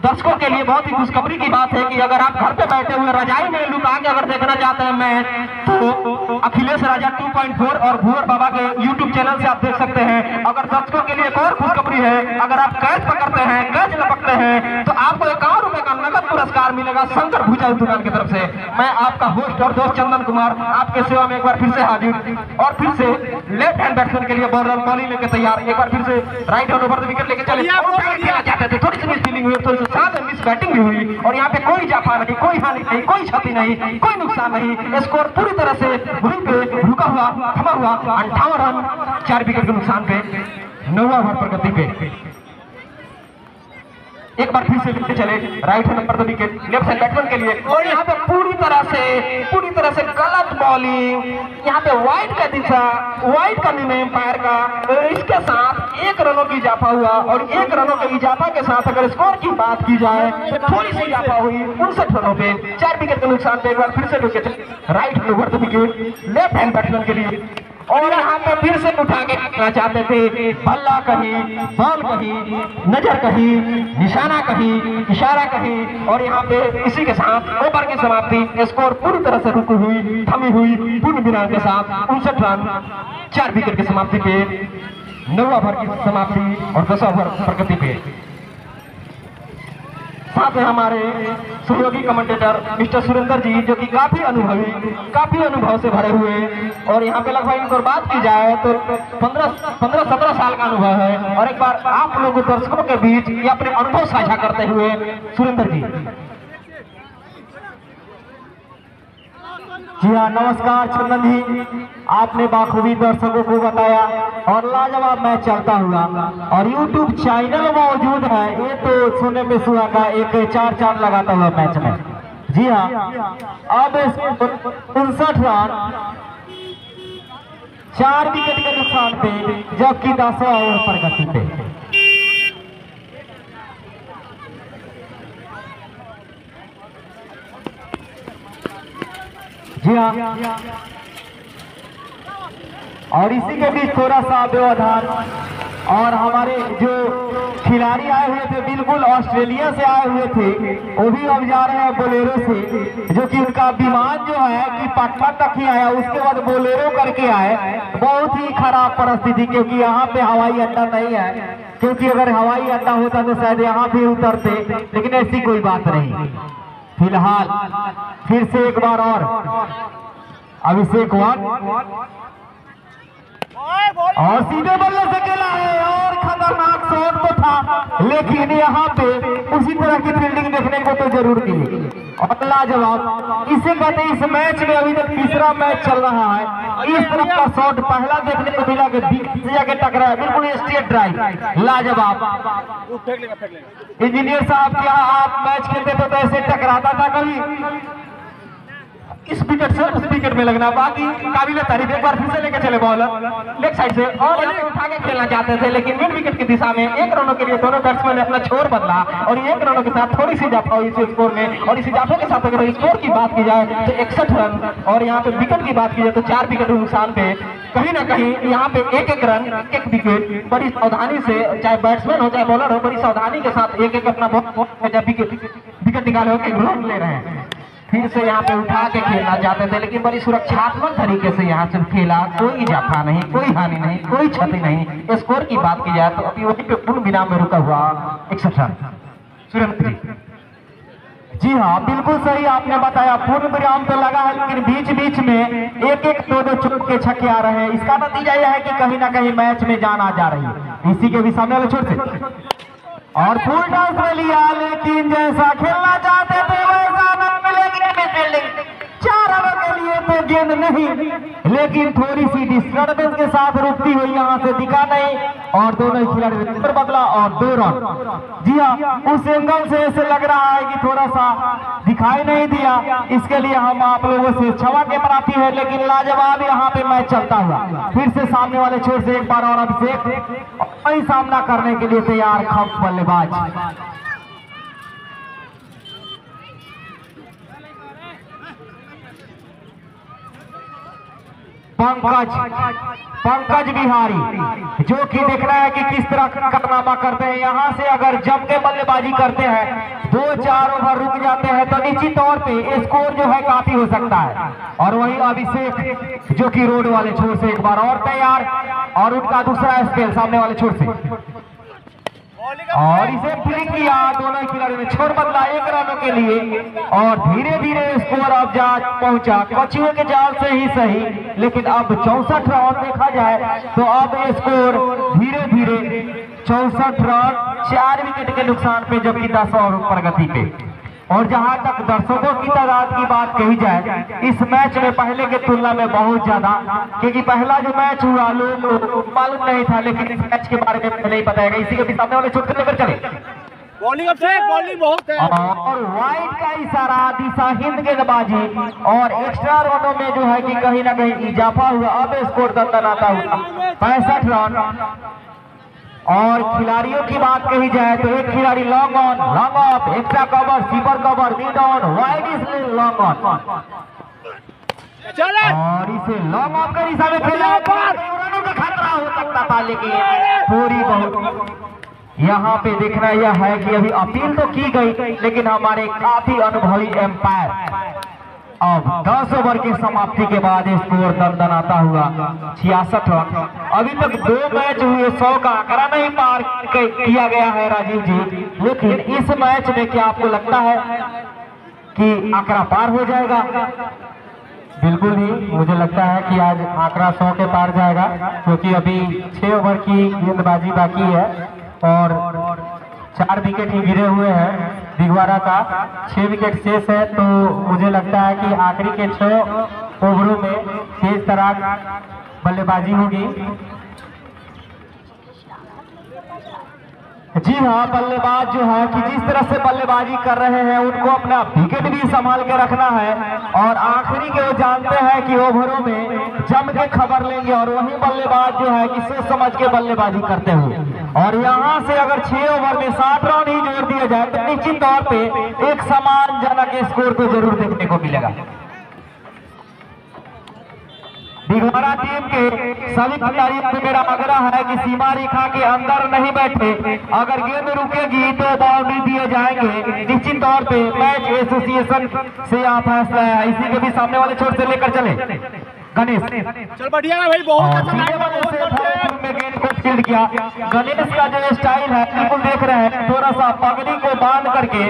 दर्शकों के लिए बहुत ही खुशखबरी की बात है कि अगर आप घर पे बैठे हुए रजाई में लुका के अगर देखना चाहते हैं मैच, तो अखिलेश राजा 2.4 और भूवर बाबा के यूट्यूब चैनल से आप देख सकते हैं। अगर दर्शकों के लिए एक और खुशखबरी है, अगर आप कैच पकड़ते हैं, कैच लपकते हैं, तो आपको 51 रुपए का नगद पुरस्कार मिलेगा शंकर भूजा दुकान की तरफ से। मैं आपका होस्ट और दोस्त चंदन कुमार आपके सेवा में एक बार फिर से हाजिर। और फिर से लेफ्ट हैंड बैट्समैन के लिए बॉलर बॉलिंग लेके तैयार। एक बार फिर से right hand over the wicket लेके चले, खेलना चाहते थे, थोड़ी सी मिस फील्डिंग हुई, थोड़ी सी साथ मिस बैटिंग भी हुई। और यहाँ पे कोई जाफा नहीं, कोई हानि नहीं, कोई क्षति नहीं, कोई नुकसान नहीं। स्कोर पूरी तरह से वहीं पे रुका हुआ, थमा हुआ 58 रन 4 विकेट के नुकसान पे 9वां ओवर प्रगति पे। एक बार फिर से लेके चले राइट हैंड पर विकेट लेफ्ट हैंड बैट्समैन के लिए। और यहाँ पे पूरी तरह से गलत बॉलिंग, यहाँ पे वाइड का दिशा, वाइड का निर्णय एम्पायर का। इसके साथ 1 रनों की इजाफा हुआ। और 1 रनों के इजाफा के साथ अगर स्कोर की बात की जाए तो थोड़ी सी इजाफा हुई 59 रनों पे 4 विकेट के नुकसान पे। एक बार फिर से लेके चले right hand over the wicket left hand batsman के लिए। और यहाँ पे फिर से उठा के करना चाहते थे, बल्ला कहीं, बॉल कहीं, नजर कहीं, निशाना कहीं, इशारा कहीं। और यहाँ पे इसी के साथ ओवर की समाप्ति, स्कोर पूरी तरह से रुकी हुई, थमी हुई पूर्ण विराम के साथ 59 रन 4 विकेट की समाप्ति पे 9वां ओवर की समाप्ति और 10वां ओवर प्रगति पे। साथ में हमारे सहयोगी कमेंटेटर मिस्टर सुरेंद्र जी, जो कि काफी अनुभवी, काफी अनुभव से भरे हुए। और यहाँ पे लगभग इनको बात की जाए तो 15-17 साल का अनुभव है। और एक बार आप लोग दर्शकों के बीच ये अपने अनुभव साझा करते हुए सुरेंद्र जी। जी हाँ, नमस्कार चंदन जी, आपने बाखूबी दर्शकों को बताया और लाजवाब मैच चलता हुआ। और YouTube चैनल मौजूद है, ये तो सुनने पे सुहागा एक 4-4 लगाता हुआ मैच में। जी हाँ, अब 59 रन 4 विकेट के नुकसान पे, जबकि 10वां ओवर प्रगति पे। जी हाँ, और इसी के बीच थोड़ा सा व्यवधान। और हमारे जो खिलाड़ी आए हुए थे, बिल्कुल ऑस्ट्रेलिया से आए हुए थे, वो भी अब जा रहे हैं बोलेरो से, जो कि उनका विमान जो है कि पटना तक ही आया, उसके बाद बोलेरो करके आए। बहुत ही खराब परिस्थिति, क्योंकि यहाँ पे हवाई अड्डा नहीं है। क्योंकि अगर हवाई अड्डा होता तो शायद यहाँ भी उतरते, लेकिन ऐसी कोई बात नहीं। फिलहाल फिर से एक बार और अभिषेक और सीधे बल्ले से खेला है। और खतरनाक शॉट तो था, लेकिन यहाँ पे उसी तरह की फील्डिंग देखने को तो जरूर मिली। और लाजवाब। इसे कहते हैं इस मैच में अभी तक तीसरा मैच चल रहा है। इस तरफ का शॉट पहला देखने को मिला कि विकेट से जाके टकराया, बिल्कुल स्ट्रेट ड्राइव, लाजवाब। इंजीनियर साहब क्या आप मैच खेलते थे तो ऐसे टकराता था कभी? इस विकेट से उस विकेट में लगना, बाकी काबिल तारीफ। एक बार फिर से लेके चले बॉलर लेग साइड से और यहाँ पे उठा के खेलना चाहते थे, लेकिन मिड विकेट की दिशा में 1 रनों के लिए दोनों बैट्समैन ने अपना छोर बदला और 1 रनों के साथ थोड़ी सी इजाफा हुई इस स्कोर में। और इस इजाफे के साथ अगर स्कोर की बात की जाए तो 61 रन, और यहाँ पे विकेट की बात की जाए तो 4 विकेट नुकसान पे कहीं ना कहीं यहाँ पे 1-1 रन 1 विकेट बड़ी सावधानी से, चाहे बैट्समैन हो चाहे बॉलर हो, बड़ी सावधानी के साथ 1-1 अपना विकेट निकाले होकर रन ले रहे हैं। फिर से यहाँ पे उठा के खेलना चाहते थे, लेकिन बड़ी सुरक्षात्मक तरीके से यहाँ से खेला, कोई इजाफा नहीं, कोई हानि नहीं, कोई क्षति नहीं। स्कोर की बात की जाए तो अभी वहीं पे पूर्ण विराम में रुका हुआ 61 रन। सुरेंद्र जी हाँ, बिल्कुल सही आपने बताया, पूर्ण विराम तो लगा है, लेकिन बीच बीच में 1-1 2-2 चुप के छक्के आ रहे हैं। इसका नतीजा यह है कि कहीं ना कहीं मैच में जान आ जा रही है। इसी के भी सामने वाले छोर से और फुल टॉस में लिया, लेकिन जैसा खेलना चाहते थे वैसा न मिलेगी फील्डिंग। 4 रनों के लिए तो गेंद नहीं, लेकिन थोड़ी सी डिस्टर्बेंस के साथ रुकती हुई यहाँ से दिखा नहीं, और दोनों खिलाड़ी ने बदला और 2 रन। जी हाँ, उस एंगल से ऐसे लग रहा है कि थोड़ा सा दिखाई नहीं दिया, इसके लिए हम आप लोगों से क्षमा के प्रार्थी है, लेकिन लाजवाब यहाँ पे मैच चलता हुआ। फिर से सामने वाले छोर से एक बार और अभिषेक वही सामना करने के लिए तैयार खप बल्लेबाज। पंकज बिहारी, जो कि देखना है कि किस तरह कारनामा करते हैं। यहाँ से अगर जम के बल्लेबाजी करते हैं, 2-4 ओवर रुक जाते हैं तो निश्चित तौर पे स्कोर जो है काफी हो सकता है। और वही अभिषेक जो कि रोड वाले छोर से एक बार और तैयार, और उनका दूसरा स्पेल सामने वाले छोर से, और इसे फ्लिक किया। दोनों खिलाड़ियों ने छोर बदला 1 रनों के लिए, और धीरे धीरे स्कोर अब जा पहुंचा कछुए के जाल से ही सही, लेकिन अब 64 रन देखा जाए तो अब स्कोर धीरे धीरे 64 रन 4 विकेट के नुकसान पे, जबकि 10 और प्रगति पे। और जहां तक दर्शकों की तादाद की बात कही जाए, इस मैच में पहले के तुलना में बहुत ज्यादा, क्योंकि पहला जो मैच हुआ लोग मालूम नहीं था, लेकिन इस मैच के बारे में पहले ही बताया गया। इसी के भी सामने वाले छोटे लेकर चले, बॉलिंग बॉलिंग बहुत है, और वाइड का इशारा, दिशा हिंद गेंदबाजी, और एक्स्ट्रा रनों में जो है कि कहीं ना कहीं इजाफा हुआ। अब स्कोर दंदनाता हुआ 65 रन। और खिलाड़ियों की बात कही जाए तो एक खिलाड़ी long on, long off, extra cover, sweeper cover, mid on, wide is long on, और इसे लॉन्ग ऑफ के दिशा में खेला, रनों का खतरा हो सकता था, लेकिन पूरी बहुत यहाँ पे देखना यह है कि अभी अपील तो की गई, लेकिन हमारे काफी अनुभवी एम्पायर अब 10 ओवर की समाप्ति के बाद स्कोर दंदनाता हुआ 66 रन। अभी तक 2 मैच हुए, 100 का आंकड़ा नहीं पार किया गया है राजीव जी, लेकिन इस मैच में क्या आपको लगता है कि आंकड़ा पार हो जाएगा? बिल्कुल ही, मुझे लगता है कि आज आंकड़ा 100 के पार जाएगा, क्योंकि अभी 6 ओवर की गेंदबाजी बाकी है और 4 विकेट ही गिरे हुए हैं। दिघवारा का 6 विकेट शेष है, तो मुझे लगता है कि आखिरी के 6 ओवरों में तेज तरार बल्लेबाजी होगी। जी हाँ, बल्लेबाज जो है कि जिस तरह से बल्लेबाजी कर रहे हैं, उनको अपना विकेट भी संभाल के रखना है, और आखिरी के वो जानते हैं कि ओवरों में जम के खबर लेंगे, और वही बल्लेबाज जो है कि सोच समझ के बल्लेबाजी करते हुए। और यहाँ से अगर 6 ओवर में 60 रन ही जोड़ दिया जाए तो निश्चित तौर पे एक सम्मानजनक स्कोर को जरूर देखने को मिलेगा। दिघवारा टीम के सभी खिलाड़ियों से मेरा आग्रह है कि सीमा रेखा के अंदर नहीं बैठे, अगर गेंद रुकेगी तो बाउंड्री दिए जाएंगे। निश्चित तौर पे मैच एसोसिएशन से यह फैसला है। इसी के भी सामने वाले छोर से लेकर चले गणेश, चल बढ़िया भाई, बहुत अच्छा में गेंद को फील्ड किया। गणेश का जो स्टाइल है बिल्कुल देख रहे हैं, थोड़ा सा पगड़ी को बांध करके,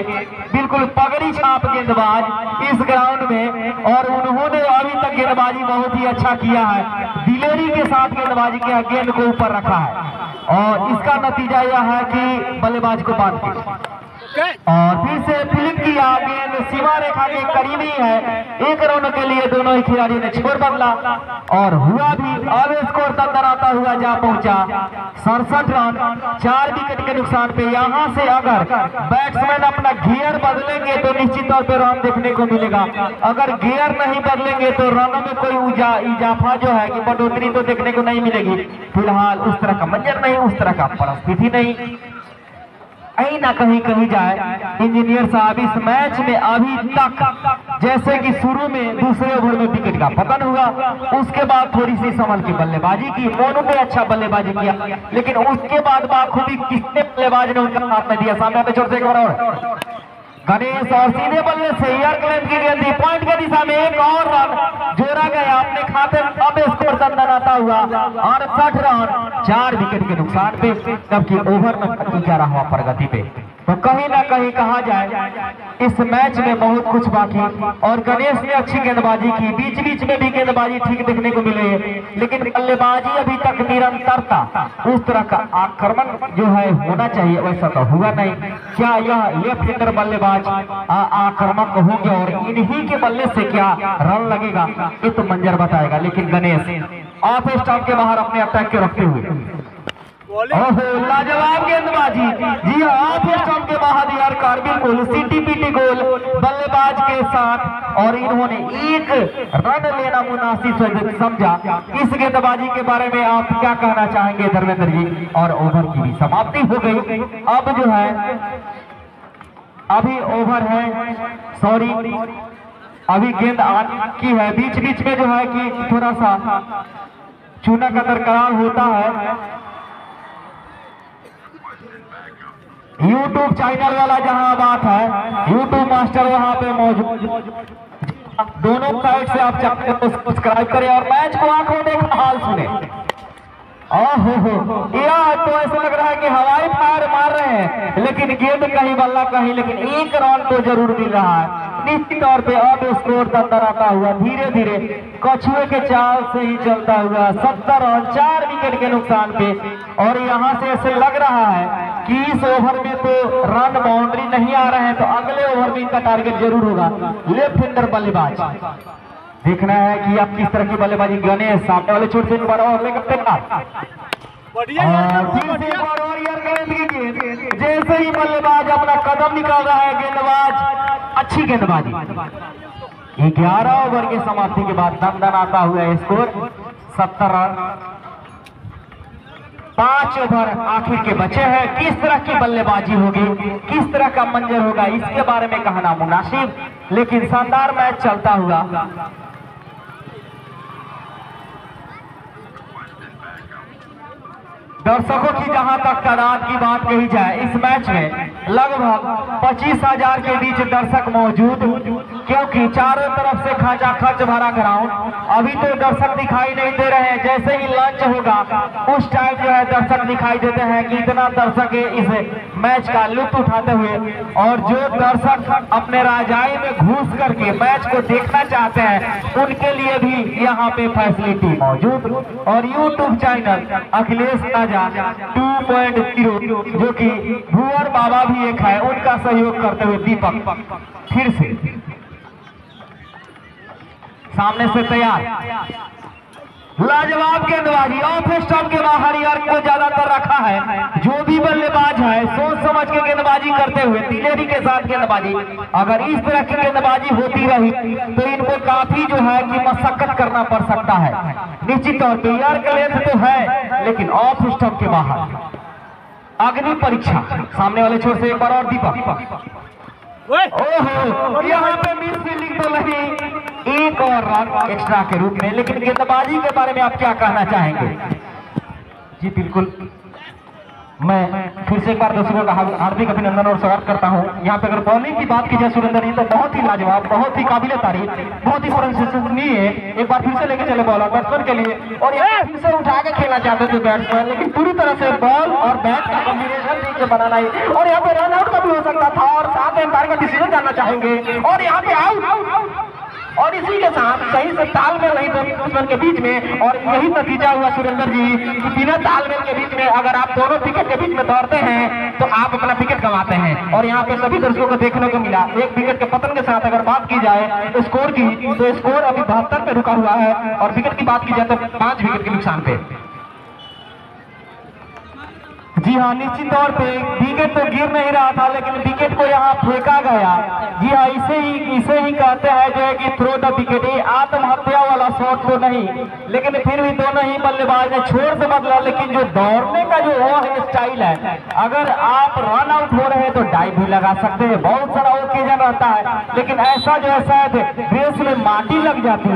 बिल्कुल पगड़ी छाप गेंदबाज इस ग्राउंड में, और उन्होंने अभी तक गेंदबाजी बहुत ही अच्छा किया है, दिलेरी के साथ गेंदबाजी किया, गेंद को ऊपर रखा है, और इसका नतीजा यह है कि बल्लेबाज को बांध के कैच। और फिर से फ्लिक किया, गेंद सीमा रेखा के करीब ही है। 1 रन के लिए दोनों ही खिलाड़ियों ने छोर बदला और हुआ भी। अब स्कोर तंदराता हुआ जा पहुंचा 67 रन, 4 विकेट के नुकसान पे। यहाँ से अगर बैट्समैन अपना गियर बदलेंगे तो निश्चित तौर पे रन देखने को मिलेगा। अगर गियर नहीं बदलेंगे तो रनों में कोई इजाफा जो है कि बढ़ोतरी तो देखने को नहीं मिलेगी। फिलहाल उस तरह का मंजर नहीं, उस तरह का परिस्थिति नहीं। कहीं ना कहीं जाए इंजीनियर साहब, इस मैच में अभी तक जैसे कि शुरू में दूसरे ओवर में विकेट का पतन हुआ, उसके बाद थोड़ी सी संभल की बल्लेबाजी की। मोनू ने अच्छा बल्लेबाजी किया, लेकिन उसके बाद बाखूबी किसने बल्लेबाज ने उनका साथ में दिया। सामने पे छोड़ से एक और गणेश और सीधे बल्ले से एयर क्लेम की गेंद थी। पॉइंट की दिशा में एक और रन जोड़ा गया अपने खाते। अब स्कोर दंदनाता हुआ 68 रन, 4 विकेट के नुकसान पे, जबकि ओवर में जा रहा प्रगति पे। तो कहीं ना कहीं कहा जाए इस मैच में बहुत कुछ बाकी। और गणेश ने अच्छी गेंदबाजी की, बीच बीच में भी गेंदबाजी ठीक देखने को मिले, लेकिन बल्लेबाजी अभी तक निरंतरता, उस तरह का आक्रमण जो है होना चाहिए वैसा तो हुआ नहीं। क्या यह लेफ्ट हैंडर बल्लेबाज आक्रामक होंगे और इन्हीं के बल्ले से क्या रन लगेगा, ये तो मंजर बताएगा। लेकिन गणेश ऑफ स्टंप के बाहर अपने अटैक के रखते हुए, ओहो लाजवाब गेंदबाजी, जी ऑफ स्टंप के बाहर यार कारगिल गोल, सीटीपीटी गोल बल्लेबाज के साथ। और इन्होंने 1 रन लेना मुनासिब समझा। इस गेंदबाजी के बारे में आप क्या कहना चाहेंगे धर्मेंद्र जी? और ओवर की भी समाप्ति हो गई। अब जो है अभी ओवर है, सॉरी अभी गेंद की है। बीच बीच में जो है कि थोड़ा सा चूना का दरकरार होता है। YouTube चैनल वाला जहां बात है, YouTube मास्टर वहां पे मौजूद, दोनों साइड से आप चैनल को सब्सक्राइब करें और मैच को आंखों देखा हाल सुने। ओहो यह तो ऐसा लग रहा है कि हवाई फायर मार रहे हैं, लेकिन गेंद कहीं बल्ला कहीं, लेकिन 1 रन तो जरूर मिल रहा है निश्चित तौर पे। अब स्कोर दंदराता हुआ धीरे धीरे कछुए के चाल से ही चलता हुआ 70 रन, 4 विकेट के नुकसान पे। और यहाँ से ऐसे लग रहा है कि इस ओवर में तो रन बाउंड्री नहीं आ रहे हैं, तो अगले ओवर में इनका टारगेट जरूर होगा। लेफ्ट हैंडर बल्लेबाज, देखना है कि आप किस तरह की बल्लेबाजी। गणेश सामने वाले छोर से एक बार और लेकर जैसे ही बल्लेबाज अपना कदम निकाल रहा है, गेंदबाज अच्छी गेंदबाजी। 11 ओवर की समाप्ति के बाद दंदनाता हुआ स्कोर 70 रन, 5 ओवर आखिर के बचे हैं। किस तरह की बल्लेबाजी होगी, किस तरह का मंजर होगा, इसके बारे में कहना मुनासिब, लेकिन शानदार मैच चलता हुआ। दर्शकों की जहां तक तादाद की बात कही जाए, इस मैच में लगभग 25,000 के बीच दर्शक मौजूद, क्योंकि चारों तरफ से खाचा खच भरा ग्राउंड। अभी तो दर्शक दिखाई नहीं दे रहे हैं, जैसे ही लंच होगा उस टाइम जो है दर्शक दिखाई देते हैं कि इतना दर्शक इस मैच का लुत्फ उठाते हुए। और जो दर्शक अपने राजाई में घुस करके मैच को देखना चाहते हैं, उनके लिए भी यहाँ पे फैसिलिटी मौजूद। और यूट्यूब चैनल अखिलेश 2.0 जो कि भुवर बाबा भी एक है, उनका सहयोग करते हुए दीपक फिर से सामने से तैयार। लाजवाब गेंदबाजी, ऑफ स्टंप के बाहर यार को ज्यादातर रखा है। जो भी बल्लेबाज है सोच समझ के गेंदबाजी करते हुए, दिलेरी के साथ गेंदबाजी। अगर इस तरह की गेंदबाजी होती रही तो इनको काफी जो है कि मशक्कत करना पड़ सकता है। निश्चित तौर पर यार का लेंथ तो है, लेकिन ऑफ स्टंप के बाहर अग्नि परीक्षा। सामने वाले छोर से एक बार और दीपक, ओहो यहाँ पे मिस फील्डिंग तो नहीं, 1 और रन एक्स्ट्रा के रूप में। लेकिन गेंदबाजी के बारे में आप क्या कहना चाहेंगे? जी बिल्कुल, मैं फिर से एक बार दर्शकों का हार्दिक अभिनंदन और स्वागत करता हूं। यहाँ पे अगर बॉलिंग की बात की जाए सुरेंद्र जी, तो बहुत ही लाजवाब, बहुत ही काबिले तारीफ, बहुत ही प्रशंसनीय। एक बार फिर से लेके चले बॉलर बैट्समैन के लिए, और यहाँ फिर से उठा के खेलना चाहते थे बैट्समैन, लेकिन पूरी तरह से बॉल और बैट का कॉम्बिनेशन ठीक से बनाना ही। और यहाँ पे रन आउट का भी हो सकता था, और साथ में एम्पायर का डिसीजन जानना चाहेंगे। और यहाँ पे आउट, और इसी के साथ सही से तालमेल नहीं दोनों बैट्समैन के बीच में। और यही नतीजा हुआ सुरेंद्र जी कि बिना तालमेल के बीच में अगर आप दोनों विकेट के बीच में दौड़ते हैं तो आप अपना विकेट गंवा कमाते हैं। और यहाँ पे सभी दर्शकों को देखने को मिला, एक विकेट के पतन के साथ अगर बात की जाए स्कोर की, तो स्कोर अभी 72 पे रुका हुआ है। और विकेट की बात की जाए तो 5 विकेट के नुकसान पे। जी हाँ, निश्चित तौर पे विकेट तो गिर नहीं रहा था, लेकिन विकेट को यहाँ फेंका गया। जी हाँ, इसे ही कहते हैं जो है कि थ्रो द विकेट। ये आत्महत्या वाला शॉट तो नहीं, लेकिन फिर भी दोनों ही बल्लेबाज ने छोर से बदला। लेकिन जो दौड़ने का जो वो है स्टाइल है, अगर आप रन आउट हो रहे हैं तो डाइव भी लगा सकते हैं, बहुत सारा ओकेजन रहता है। लेकिन ऐसा जो है शायद रेस में माटी लग जाती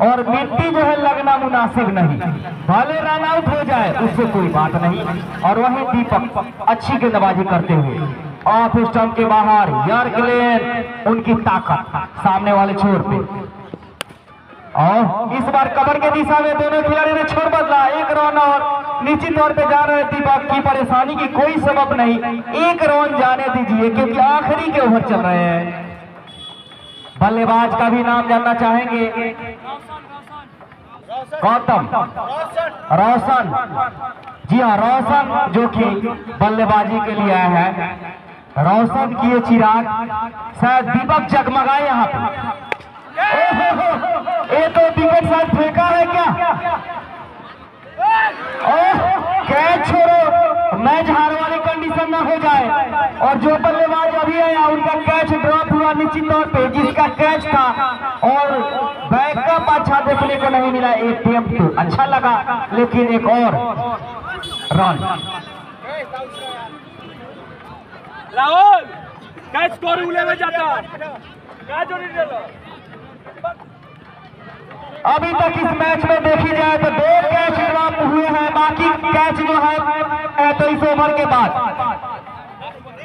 और मिट्टी जो है लगना मुनासिब नहीं। भले रन आउट हो जाए उससे कोई बात नहीं। और वही दीपक अच्छी गेंदबाजी करते हुए ऑफ स्टंप के बाहर यॉर्क लेन उनकी ताकत सामने वाले छोर पे। और इस बार कवर के दिशा में दोनों खिलाड़ी ने छोर बदला, एक रन और निश्चित तौर पे जा रहे दीपक की परेशानी की कोई सबब नहीं, एक रन जाने दीजिए क्योंकि आखिरी के ओवर चल रहे हैं। बल्लेबाज का भी नाम जानना चाहेंगे। गौतम रोशन, जी हाँ रोशन जो कि बल्लेबाजी के लिए आया है। रोशन की ये चिराग शायद दीपक जगमगाए यहाँ पे। ये तो विकेट शायद फेंका है क्या? कैच छोड़ो, मैच हार वाली कंडीशन ना हो जाए। और जो बल्लेबाज अभी आया उनका कैच ड्रॉप हुआ निश्चित तौर पे, जिसका कैच था और बैकअप अच्छा देखने को नहीं मिला। एक टीम तो अच्छा लगा, लेकिन एक और रन। राहुल कैच स्कोर उले में जाता, कैच और नहीं ले। अभी तक इस मैच में देखी जाए तो 2 कैच ड्रॉप हुए हैं, बाकी कैच जो है तो इस ओवर के बाद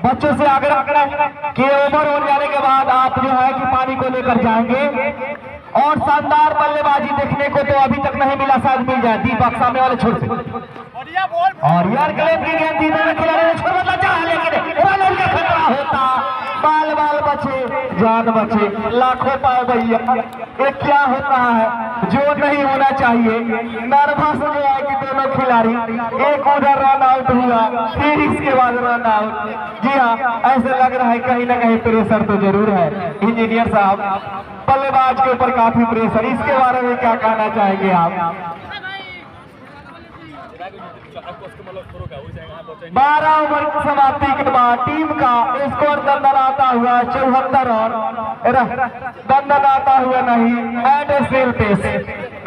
बच्चों से आग्रह करें कि ओवर हो जाने के बाद आप जो है कि पानी को लेकर जाएंगे। और शानदार बल्लेबाजी देखने को तो अभी तक नहीं मिला, शायद मिल जाए दीपक सामने वाले छोर से। और यार गलत की गेंद थी, दोनों खिलाड़ियों ने छोड़ बदला चाहा, लेकिन रन का खतरा होता। बाल बाल बचे, जान बचे, लाखों पाए भैया। ये क्या होता है जो नहीं होना चाहिए। नर्वस जो है कि दोनों खिलाड़ी, एक उधर रन आउट हुआ, फिर इसके बाद रन आउट। जी हाँ, ऐसे लग रहा है कहीं ना कहीं प्रेशर तो जरूर है। इंजीनियर साहब, बल्लेबाज के ऊपर काफी प्रेशर, इसके बारे में क्या कहना चाहेंगे आप? 12 ओवर की समाप्ति के बाद टीम का स्कोर दंदनाता हुआ 74 रन, दंदनाता हुआ नहीं एट स्नेल पेस,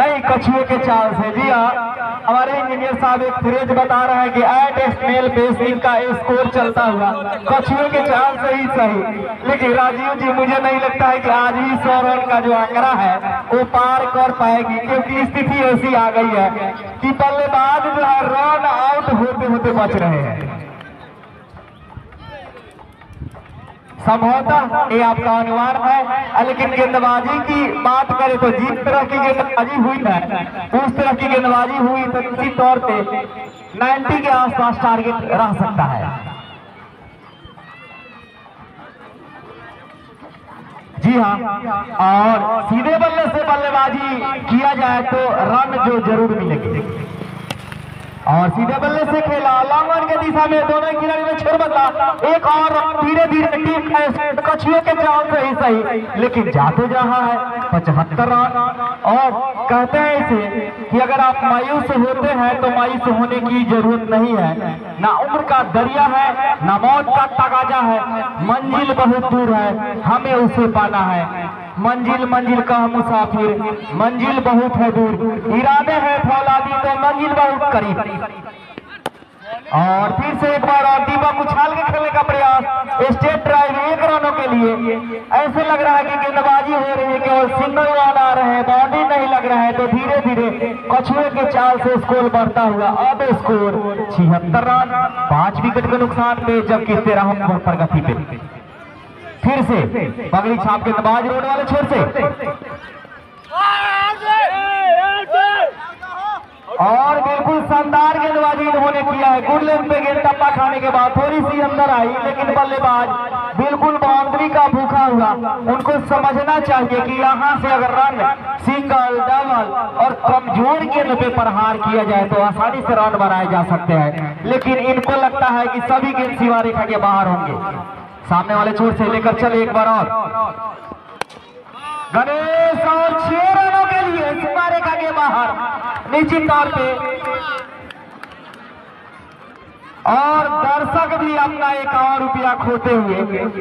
नहीं कछुए के चाल से। जी हाँ, हमारे इंजीनियर साहब एक फ्रेज बता रहे हैं कि एट स्नेल पेस इनका स्कोर चलता हुआ कछुए के चाल से ही सही। लेकिन राजीव जी, मुझे नहीं लगता है कि आज ही 100 रन का जो आंकड़ा है वो पार कर पाएगी, क्योंकि स्थिति ऐसी आ गई है कि बल्लेबाज जो है रन आउट होते होते बच रहे हैं। संभवतः ये आपका अनुमान है, लेकिन गेंदबाजी की बात करें तो जिस तरह की गेंदबाजी हुई है उस तरह की गेंदबाजी हुई तो निश्चित तौर पे 90 के आसपास टारगेट रह सकता है। जी हाँ, और सीधे बल्ले से बल्लेबाजी किया जाए तो रन जो जरूर मिलेंगे। और सीधे बल्ले से खेला, लॉन्ग ऑन के दिशा में दोनों खिलाड़ी ने छोड़ बदला, एक और धीरे धीरे टीम कछुए के चाल से ही सही, लेकिन जाते जहां है 75 रन। और कहते हैं इसे कि अगर आप मायूस होते हैं तो मायूस होने की जरूरत नहीं है, ना उम्र का दरिया है ना मौत का तगाजा है, मंजिल बहुत दूर है, हमें उसे पाना है। मंजिल मंजिल का मुसाफिर, मंजिल बहुत है दूर, इरादे हैं फौलादी तो मंजिल बहुत करीब। और फिर से एक बार और दीपक उछाल के खेलने का प्रयास, स्टेट ड्राइव 1 रनों के लिए। ऐसे लग रहा है कि गेंदबाजी हो रही है, केवल सिंगल रन आ रहे हैं, बाउंड्री नहीं लग रहा है। तो धीरे धीरे कछुए के चाल से स्कोर बढ़ता हुआ अब स्कोर 76 रन, 5 विकेट के नुकसान पे, जबकि 13 प्रगति पे। फिर से बगली छाप के गेंदबाज रोड वाले छोर से, और बिल्कुल शानदार गेंदबाजी इन्होंने किया है। गुड लेंथ पे गेंद टप्पा खाने के बाद थोड़ी सी अंदर आई, लेकिन बल्लेबाज बिल्कुल बाउंड्री का भूखा हुआ, उनको समझना चाहिए कि यहाँ से अगर रन सिंगल डबल और कमजोर गेंद पे प्रहार किया जाए तो आसानी से रन बनाए जा सकते हैं, लेकिन इनको लगता है कि सभी गेंद सीमा रेखा के बाहर होंगे। सामने वाले छोर से लेकर चले एक बार और गणेश, और 6 रनों के लिए सीमा रेखा के बाहर निश्चित तौर पे। और दर्शक भी अपना 1 और रुपया खोते हुए,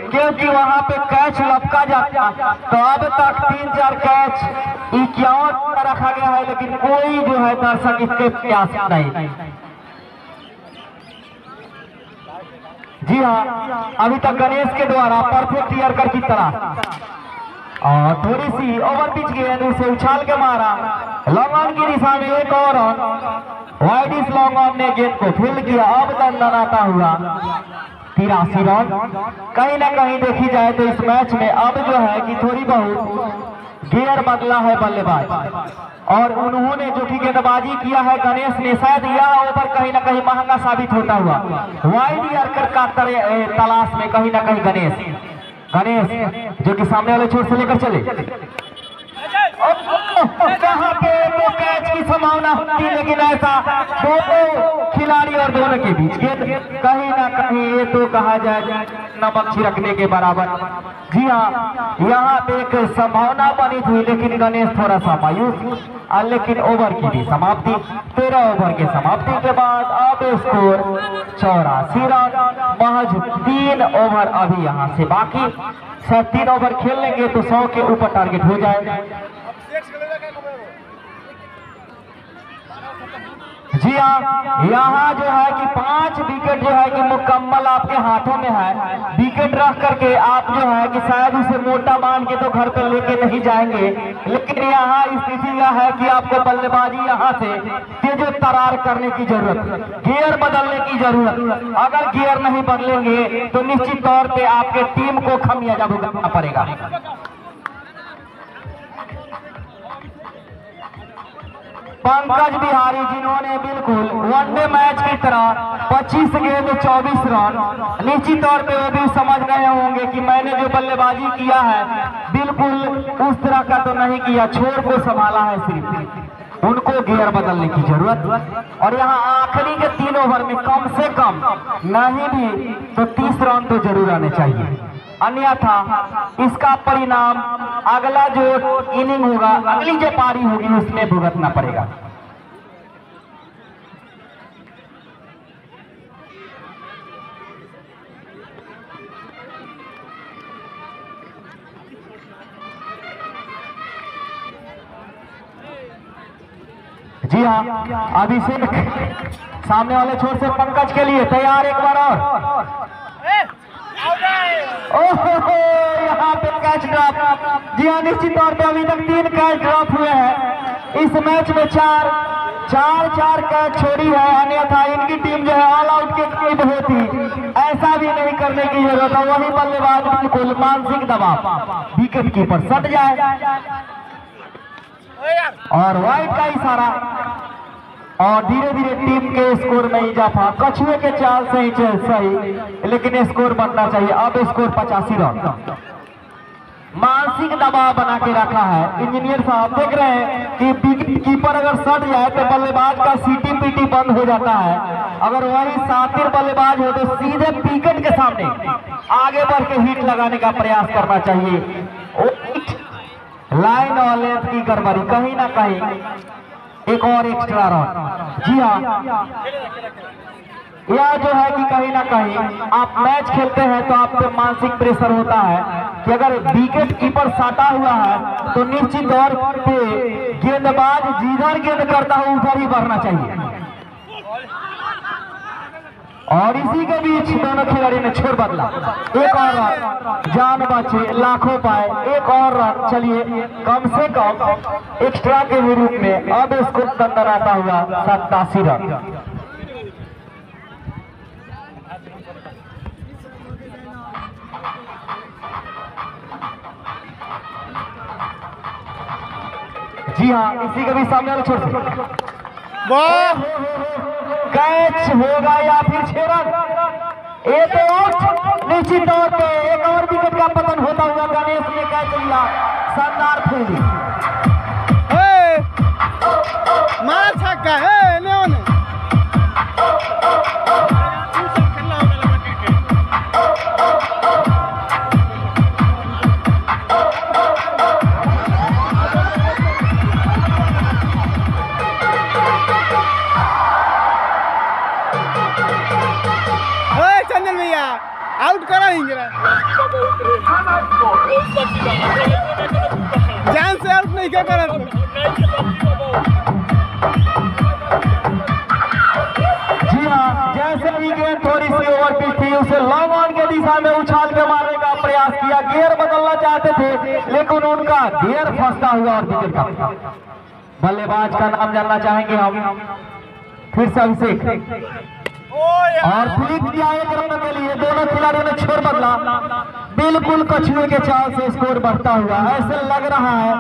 क्योंकि वहां पे कैच लपका जाता। तो अब तक 3-4 कैच 51 रखा गया है, लेकिन कोई जो है दर्शक इसके प्रयास नहीं। जी हाँ, अभी तक गणेश के द्वारा परफेक्ट यर्कर की तरह और थोड़ी सी ओवर पिच गेंद उसे उछाल के मारा, लॉन्ग ऑन की दिशा में 1 और रन। वाइड इस लॉन्ग ऑन ने गेंद को फील्ड किया, अब दंडनाता हुआ 83 रन। कहीं ना कहीं देखी जाए तो इस मैच में अब जो है कि थोड़ी बहुत गियर बदला है बल्लेबाज, और उन्होंने जो कि गेंदबाजी किया है गणेश ने, शायद यह ओवर कहीं ना कहीं महंगा साबित होता हुआ वाइड यर्कर का तलाश में कहीं ना कहीं गणेश जो कि सामने वाले छोर से लेकर चले, कहाँ पे तो कैच की संभावना होती, लेकिन ऐसा दोनों खिलाड़ी और दोनों के बीच कहीं ना कहीं ये तो कहा जाए नमक छिड़कने के बराबर। जी हाँ, यहाँ पे एक संभावना बनी थी, लेकिन गणेश थोड़ा सा मायूस, लेकिन ओवर की भी समाप्ति। 13 ओवर के समाप्ति के बाद अब स्कोर 84 रन। महज 3 ओवर अभी यहाँ से बाकी, शायद 3 ओवर खेल लेंगे तो 100 के ऊपर टारगेट हो जाए। जी हाँ, यहाँ जो है कि 5 विकेट जो है कि मुकम्मल आपके हाथों में है। विकेट रख करके आप जो है कि शायद उसे मोटा मान के तो घर पे लेके नहीं जाएंगे, लेकिन यहाँ स्थिति यह है कि आपको बल्लेबाजी यहाँ से तेज तरार करने की जरूरत, गियर बदलने की जरूरत। अगर गियर नहीं बदलेंगे तो निश्चित तौर पे आपके टीम को खमियाजा भुगतना पड़ेगा। पंकज बिहारी, जिन्होंने बिल्कुल वनडे मैच की तरह 25 गेंद 24 रन, निश्चित तौर पे वो भी समझ गए होंगे कि मैंने जो बल्लेबाजी किया है बिल्कुल उस तरह का तो नहीं किया, छोर को संभाला है सिर्फ। उनको गियर बदलने की जरूरत, और यहाँ आखिरी के 3 ओवर में कम से कम नहीं भी तो 30 रन तो जरूर आने चाहिए, अन्यथा इसका परिणाम अगला जो इनिंग होगा, अगली जो पारी होगी उसमें भुगतना पड़ेगा। जी हाँ, अभिषेक सामने वाले छोर से पंकज के लिए तैयार, एक बार और। ओहो, यहाँ पे कैच ड्रॉप। जी हाँ, निश्चित तौर पे अभी तक 3 कैच ड्रॉप हुए हैं इस मैच में। 4 कैच छोड़ी है, अन्यथा इनकी टीम जो है ऑल आउट के करीब होती। ऐसा भी नहीं करने की जरूरत है, वही बल्लेबाज बिल्कुल मानसिक दबाव, विकेट कीपर सट जाए और वाइड का इशारा, और धीरे धीरे टीम के स्कोर में इजाफा। कछुए के चाल से ही सही, लेकिन स्कोर बनना चाहिए। अब स्कोर 85 रन। मानसिक दबाव बना के रखा है इंजीनियर साहब। देख रहे हैं कि विकेट कीपर अगर सट जाए तो बल्लेबाज का सीटी पीटी बंद हो जाता है। अगर वही सातिर बल्लेबाज हो तो सीधे विकेट के सामने आगे बढ़ के हिट लगाने का प्रयास करना चाहिए। लाइन और लेंथ की गड़बड़ी, कहीं ना कहीं एक और एक्स्ट्रा रन। जी हाँ, यह जो है कि कहीं ना कहीं आप मैच खेलते हैं तो आप पे मानसिक प्रेशर होता है कि अगर विकेट कीपर साटा हुआ है तो निश्चित तौर पे गेंदबाज जिधर गेंद करता है उधर ही बढ़ना चाहिए। और इसी के बीच दोनों खिलाड़ी ने छोर बदला। एक और रन, जान बचे लाखों पाए, एक और रन। चलिए, कम से कम एक्स्ट्रा के रूप में अब इसको अंदर आता हुआ 87 रन। जी हाँ, इसी के भी सामने वाले छोर से कैच होगा या फिर 6 रन। ये तो आउट। निश्चित तौर पे एक और विकेट का पतन होता हुआ गणेश ने कैच लिया। शानदार फील्डिंग। मारा छक्का है लेओने चंदन भैया आउट करा इंजरा जान से आउट नहीं क्या करा जी हाँ, जैसे ही गेंद थोड़ी सी ओवर पिच थी उसे लॉन्ग ऑन के दिशा में उछाल के मारने का प्रयास किया। गियर बदलना चाहते थे लेकिन उनका गियर फंसता हुआ और विकेट का। बल्लेबाज का नाम जानना चाहेंगे हम फिर से अभिषेक। और फ्लिक किया एक रन के लिए दोनों खिलाड़ियों ने छोर बदला। बिल्कुल कछुए के चाल से स्कोर बढ़ता हुआ। ऐसे लग रहा है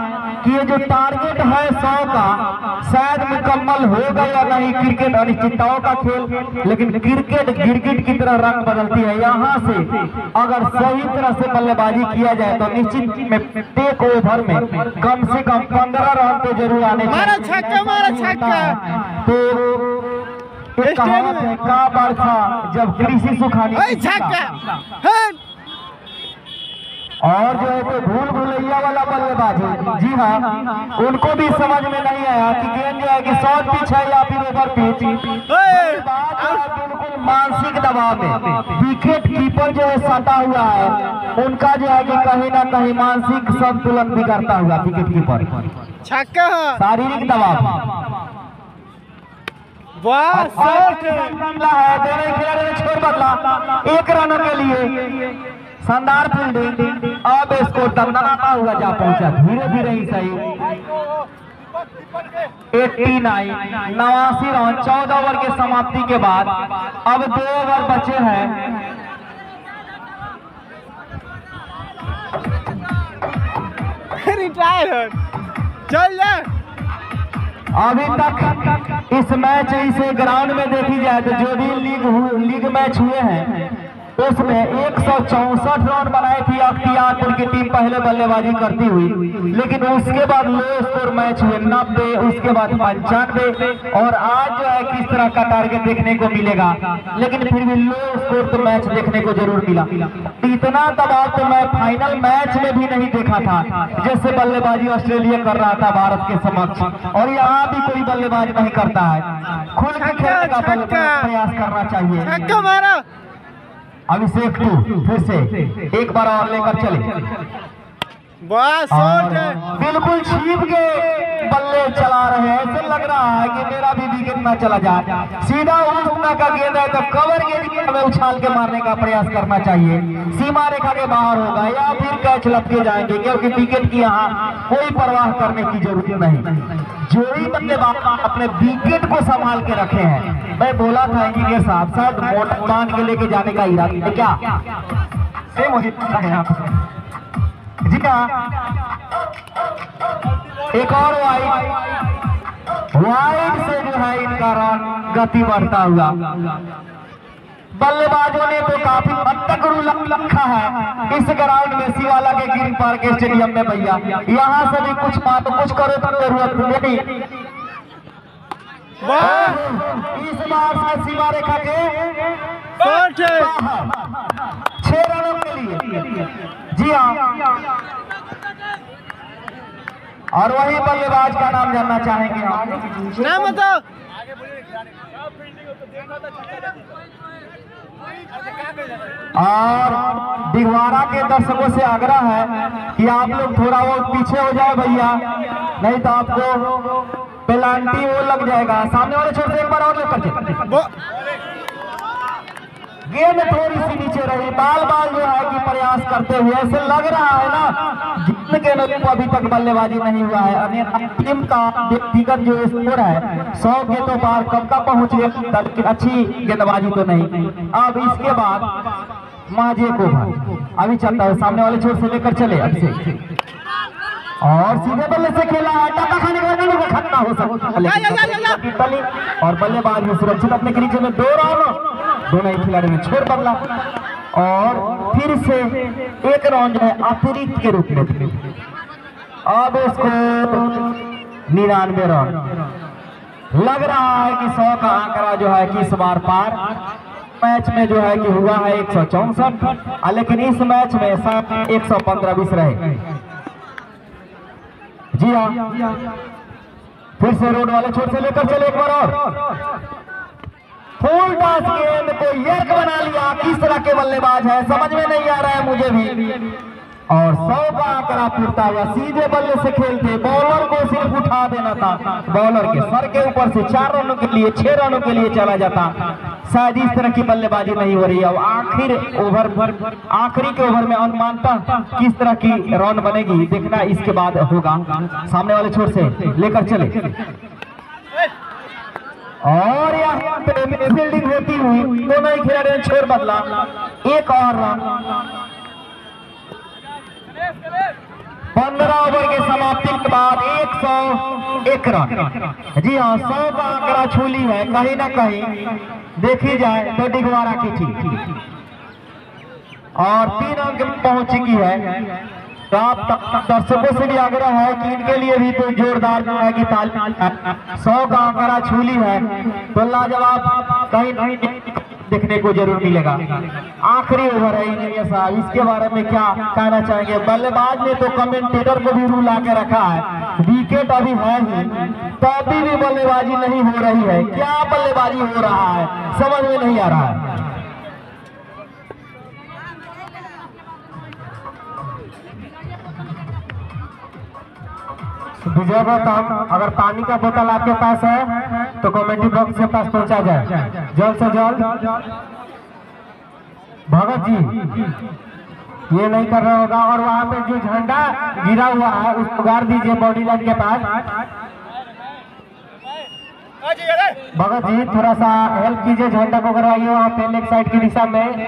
कि ये जो टारगेट है 100 का शायद मुकम्मल होगा या नहीं। क्रिकेट अनिश्चितताओं का खेल, लेकिन क्रिकेट गिरगिट की तरह रंग बदलती है। यहाँ से अगर सही तरह से बल्लेबाजी किया जाए तो निश्चित में टेक ओवर में कम से कम 15 रन तो जरूर आने चाहिए। तो कहावत है का बरखा जब कृषि सुखानी और जो है तो भूल भुलैया वाला बल्लेबाजी। जी हाँ, उनको भी समझ में नहीं आया कि गेंद जो है कि शॉर्ट पिच है या फिर ओवर पिच। बिल्कुल मानसिक दबाव में विकेट कीपर जो है सटा हुआ है, उनका जो है कि कहीं ना कहीं मानसिक संतुलन बिगड़ता हुआ विकेट कीपर। शारीरिक दबाव मामला है। दोनों खिलाड़ियों ने छोर बदला एक रनों के लिए। शानदार फील्डिंग। अब स्कोर दमदमाता हुआ जा पहुंचा। धीरे धीरे ही सही 89 रन 14 ओवर के समाप्ति के बाद। अब 2 ओवर बचे हैं। रिटायर चल जा। अभी तक इस मैच इस ग्राउंड में देखी जाए तो जो भी लीग मैच हुए हैं उसमें 164 रन बनाई थी अख्तियारपुर की टीम पहले बल्लेबाजी करती हुई। लेकिन उसके बाद लो स्कोर मैच हुए 90, उसके बाद 95 और आज जो है किस तरह का टारगेट देखने को मिलेगा। लेकिन फिर भी लो स्कोर तो मैच देखने को जरूर मिला। इतना दबाव तो मैं फाइनल मैच में भी नहीं देखा था जैसे बल्लेबाजी ऑस्ट्रेलिया कर रहा था भारत के समक्ष। और यहाँ भी कोई बल्लेबाज नहीं करता है। खुल के खेलने का प्रयास करना चाहिए। अभिषेक फिर से एक बार और लेकर चले। बिल्कुल छीप के बल्ले चला रहे हैं। ऐसे लग रहा है कि मेरा भी विकेट ना चला जाए। सीधा उड़ना का गेंद है तो कवर गेंद में उछाल के मारने का प्रयास करना चाहिए। सीमा रेखा के बाहर होगा या फिर कैच लपके जाएंगे, क्योंकि विकेट की यहाँ कोई परवाह करने की जरूरत नहीं। जो ही बल्लेबाज अपने विकेट को संभाल के रखे हैं। मैं बोला था इंजीनियर साहब शायद मोटर बांध के लेके जाने का इरादा है क्या? सेम यहाँ जी हाँ। एक और वाइड से जो है इनका रन गति बढ़ता हुआ। बल्लेबाजों ने तो काफी हद तक रूल रखा है इस ग्राउंड में शिवाला के ग्रीन पार्क स्टेडियम में भैया। यहाँ से भी कुछ बात कुछ करो तो जरूरत नहीं। इस बार से सीमा रेखा के 6 रनों के लिए। जी हाँ, और वही बल्लेबाज का नाम जानना चाहेंगे आप। नाम बताओ। और दिगवाड़ा के दर्शकों से आग्रह है कि आप लोग थोड़ा वो पीछे हो जाए भैया, नहीं तो आपको पेनाल्टी वो लग जाएगा। सामने वाले छोर से एक बार और लेकर गेंद थोड़ी सी नीचे रही। बाल जो है कि प्रयास करते हुए ऐसे लग रहा है ना जितने गेंदों को अभी तक बल्लेबाजी नहीं हुआ है। अन्यथा टीम का व्यक्तिगत जो स्कोर है 100 गेंदों पार कब का पहुंच गया, अच्छी गेंदबाजी तो नहीं। अब इसके बाद माजे को अभी चलता है सामने वाले छोर से लेकर चले अभिषेक और सीधे बल्ले से खेला है। टप्पा खाने के बाद खत्म हो सकता और बल्लेबाज भी सुरक्षित अपने क्रीज में 2 रन। दोनों ही खिलाड़ी ने छोड़ बदला। और फिर से एक रन जो है अतिरिक्त के रूप में। अब इसको 99 रन लग रहा है कि 100 का आंकड़ा जो है कि इस बार पार। मैच में जो है कि हुआ है 164, लेकिन इस मैच में 115-20 रहे। जी हाँ, फिर से रोड वाले छोर से लेकर चले एक बार और फुल टॉस गेंद को यर्क बना लिया। किस तरह के बल्लेबाज है समझ में नहीं आ रहा है मुझे भी। और 100 का आंकड़ा पूरता हुआ सीधे बल्ले से खेलते, बॉलर को सिर्फ उठा देना था, बॉलर के सर के ऊपर से 4 रनों के लिए 6 रनों के लिए चला जाता। शायद इस तरह की बल्लेबाजी नहीं हो रही है। आखिरी के ओवर में अनुमानता किस तरह की रन बनेगी देखना इसके बाद होगा। सामने वाले छोर से लेकर चले और यहाँ पे फील्डिंग होती हुई दोनों ही खिलाड़ी ने छोर बदला। एक और रन 15 ओवर के समाप्ति के बाद 101 रन। जी हाँ, 100 का आंकड़ा छूली है कहीं ना कहीं देखी जाए तो डिगवारा की थी और 3 अंक पहुंच चुकी है। तो आप दर्शकों से भी आग्रह है कि इनके लिए भी तो जोरदार है कि 100 का आंकड़ा छूली है तो लाजवाब कहीं देखने को जरूर मिलेगा। आखिरी ओवर है इंजीनियर साहब, इसके बारे में क्या कहना चाहेंगे? बल्लेबाज ने तो कमेंटेटर को भी रूल आके रखा है, विकेट अभी है ही तो अभी भी बल्लेबाजी नहीं हो रही है। क्या बल्लेबाजी हो रहा है समझ में नहीं आ रहा है। विजय बताओ, अगर पानी का बोतल आपके पास है तो कमेटी बॉक्स के पास पहुंचा जाए जल्द से जल्द। भगत जी ये नहीं कर रहा होगा और वहां पे जो झंडा गिरा हुआ है उसको गाड़ दीजिए बॉडी लाइन के पास। भगत जी थोड़ा सा हेल्प कीजिए, झंडा को करवाइए वहां पे लेग साइड की दिशा में।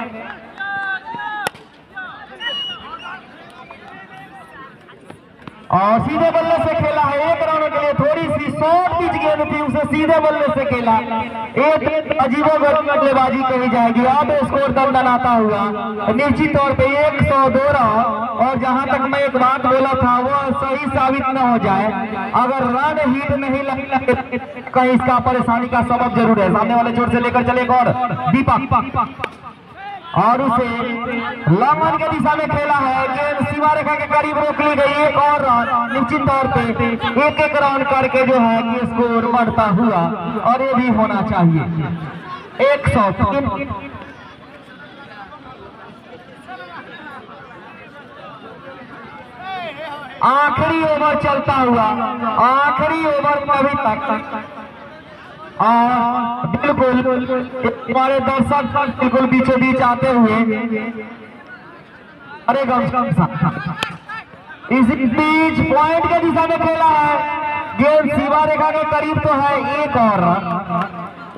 और सीधे बल्ले से खेला है 1 रन के लिए, थोड़ी सी शॉर्ट पिच गेंद थी उसे सीधे बल्ले से खेला। एक अजीबोगरीब बल्लेबाजी कही जाएगी। अब स्कोर दंडनाता हुआ निश्चित तौर पे 102 रन। और जहां तक मैं एक बात बोला था वो सही साबित न हो जाए, अगर रन हिट नहीं लगे कहीं इसका परेशानी का सबब जरूर है। सामने वाले छोर से लेकर चले एक और दीपक और उसे लॉन्ग की दिशा में खेला है, गेंद सीमा रेखा के करीब रोक ली गई। एक और रन निश्चित तौर पे 1-1 रन करके जो है कि स्कोर बढ़ता हुआ और ये भी होना चाहिए 103। आखिरी ओवर चलता हुआ, आखिरी ओवर में अभी तक बिल्कुल हमारे दर्शक बिल्कुल बीचों बीच आते हुए अरे इस बीच पॉइंट के दिशा में खेला है, गेंद सीमा रेखा के करीब तो है। एक और रन।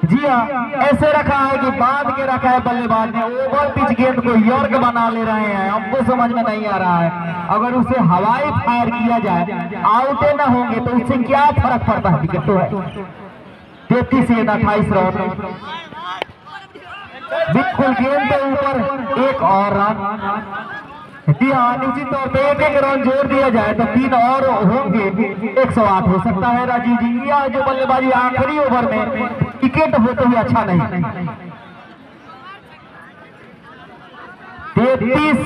जी हाँ, ऐसे रखा है कि बांध के रखा है बल्लेबाज ने। ओवर पिच गेंद को यॉर्क बना ले रहे हैं, हमको समझ में नहीं आ रहा है। अगर उसे हवाई फायर किया जाए आउटे न होंगे तो उससे क्या फर्क पड़ता है? विकेट तो है 33 से 28 रन बिल्कुल गेंद के ऊपर। एक और रन। जी हाँ, निश्चित तौर पे 1-1 रन जोड़ दिया जाए तो 3 और होंगे, 108 हो सकता है। राजीव जी यह जो बल्लेबाजी आखिरी ओवर में विकेट हो तो भी अच्छा नहीं। 33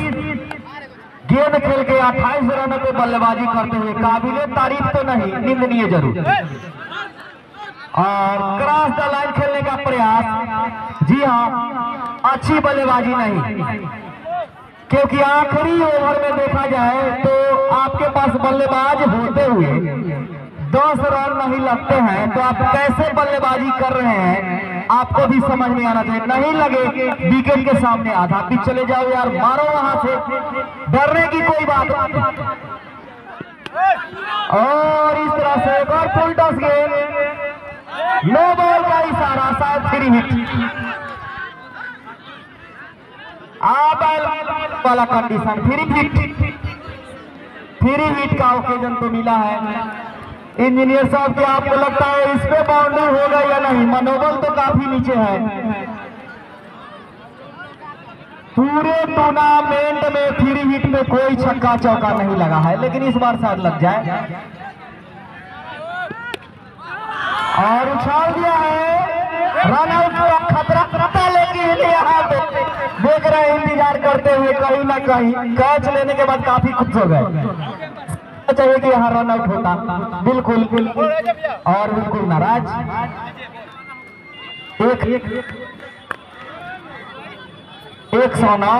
गेंद खेल के 28 रनों पे बल्लेबाजी करते हुए काबिले तारीफ तो नहीं, निंदनीय जरूर। और क्रॉस द लाइन खेलने का प्रयास, जी हाँ, अच्छी बल्लेबाजी नहीं, क्योंकि आखिरी ओवर में देखा जाए तो आपके पास बल्लेबाज होते हुए 10 रन नहीं लगते हैं तो आप कैसे बल्लेबाजी कर रहे हैं आपको भी समझ में आना चाहिए। नहीं लगे विकेट के सामने आधा पिच चले जाओ यार, मारो वहां से, डरने की कोई बात नहीं। और इस तरह से एक और फुल टॉस गेंद, नो बॉल का इशारा, शायद फ्री हिट वाला कंडीशन, फ्री हिट का ओकेजन तो मिला है। इंजीनियर साहब क्या आपको लगता है इस पे बाउंड्री होगा या नहीं? मनोबल तो काफी नीचे है। पूरे टूर्नामेंट में फ्री हिट में कोई छक्का चौका नहीं लगा है, लेकिन इस बार शायद लग जाए। और उछाल दिया है, रन आउट खतरा, लेकिन यहाँ पे देख रहे हैं इंतजार करते हुए कहीं ना कहीं कैच लेने के बाद काफी खुश हो गए। चाहिए कि यहाँ रन आउट होता, बिल्कुल और बिल्कुल नाराज। एक 109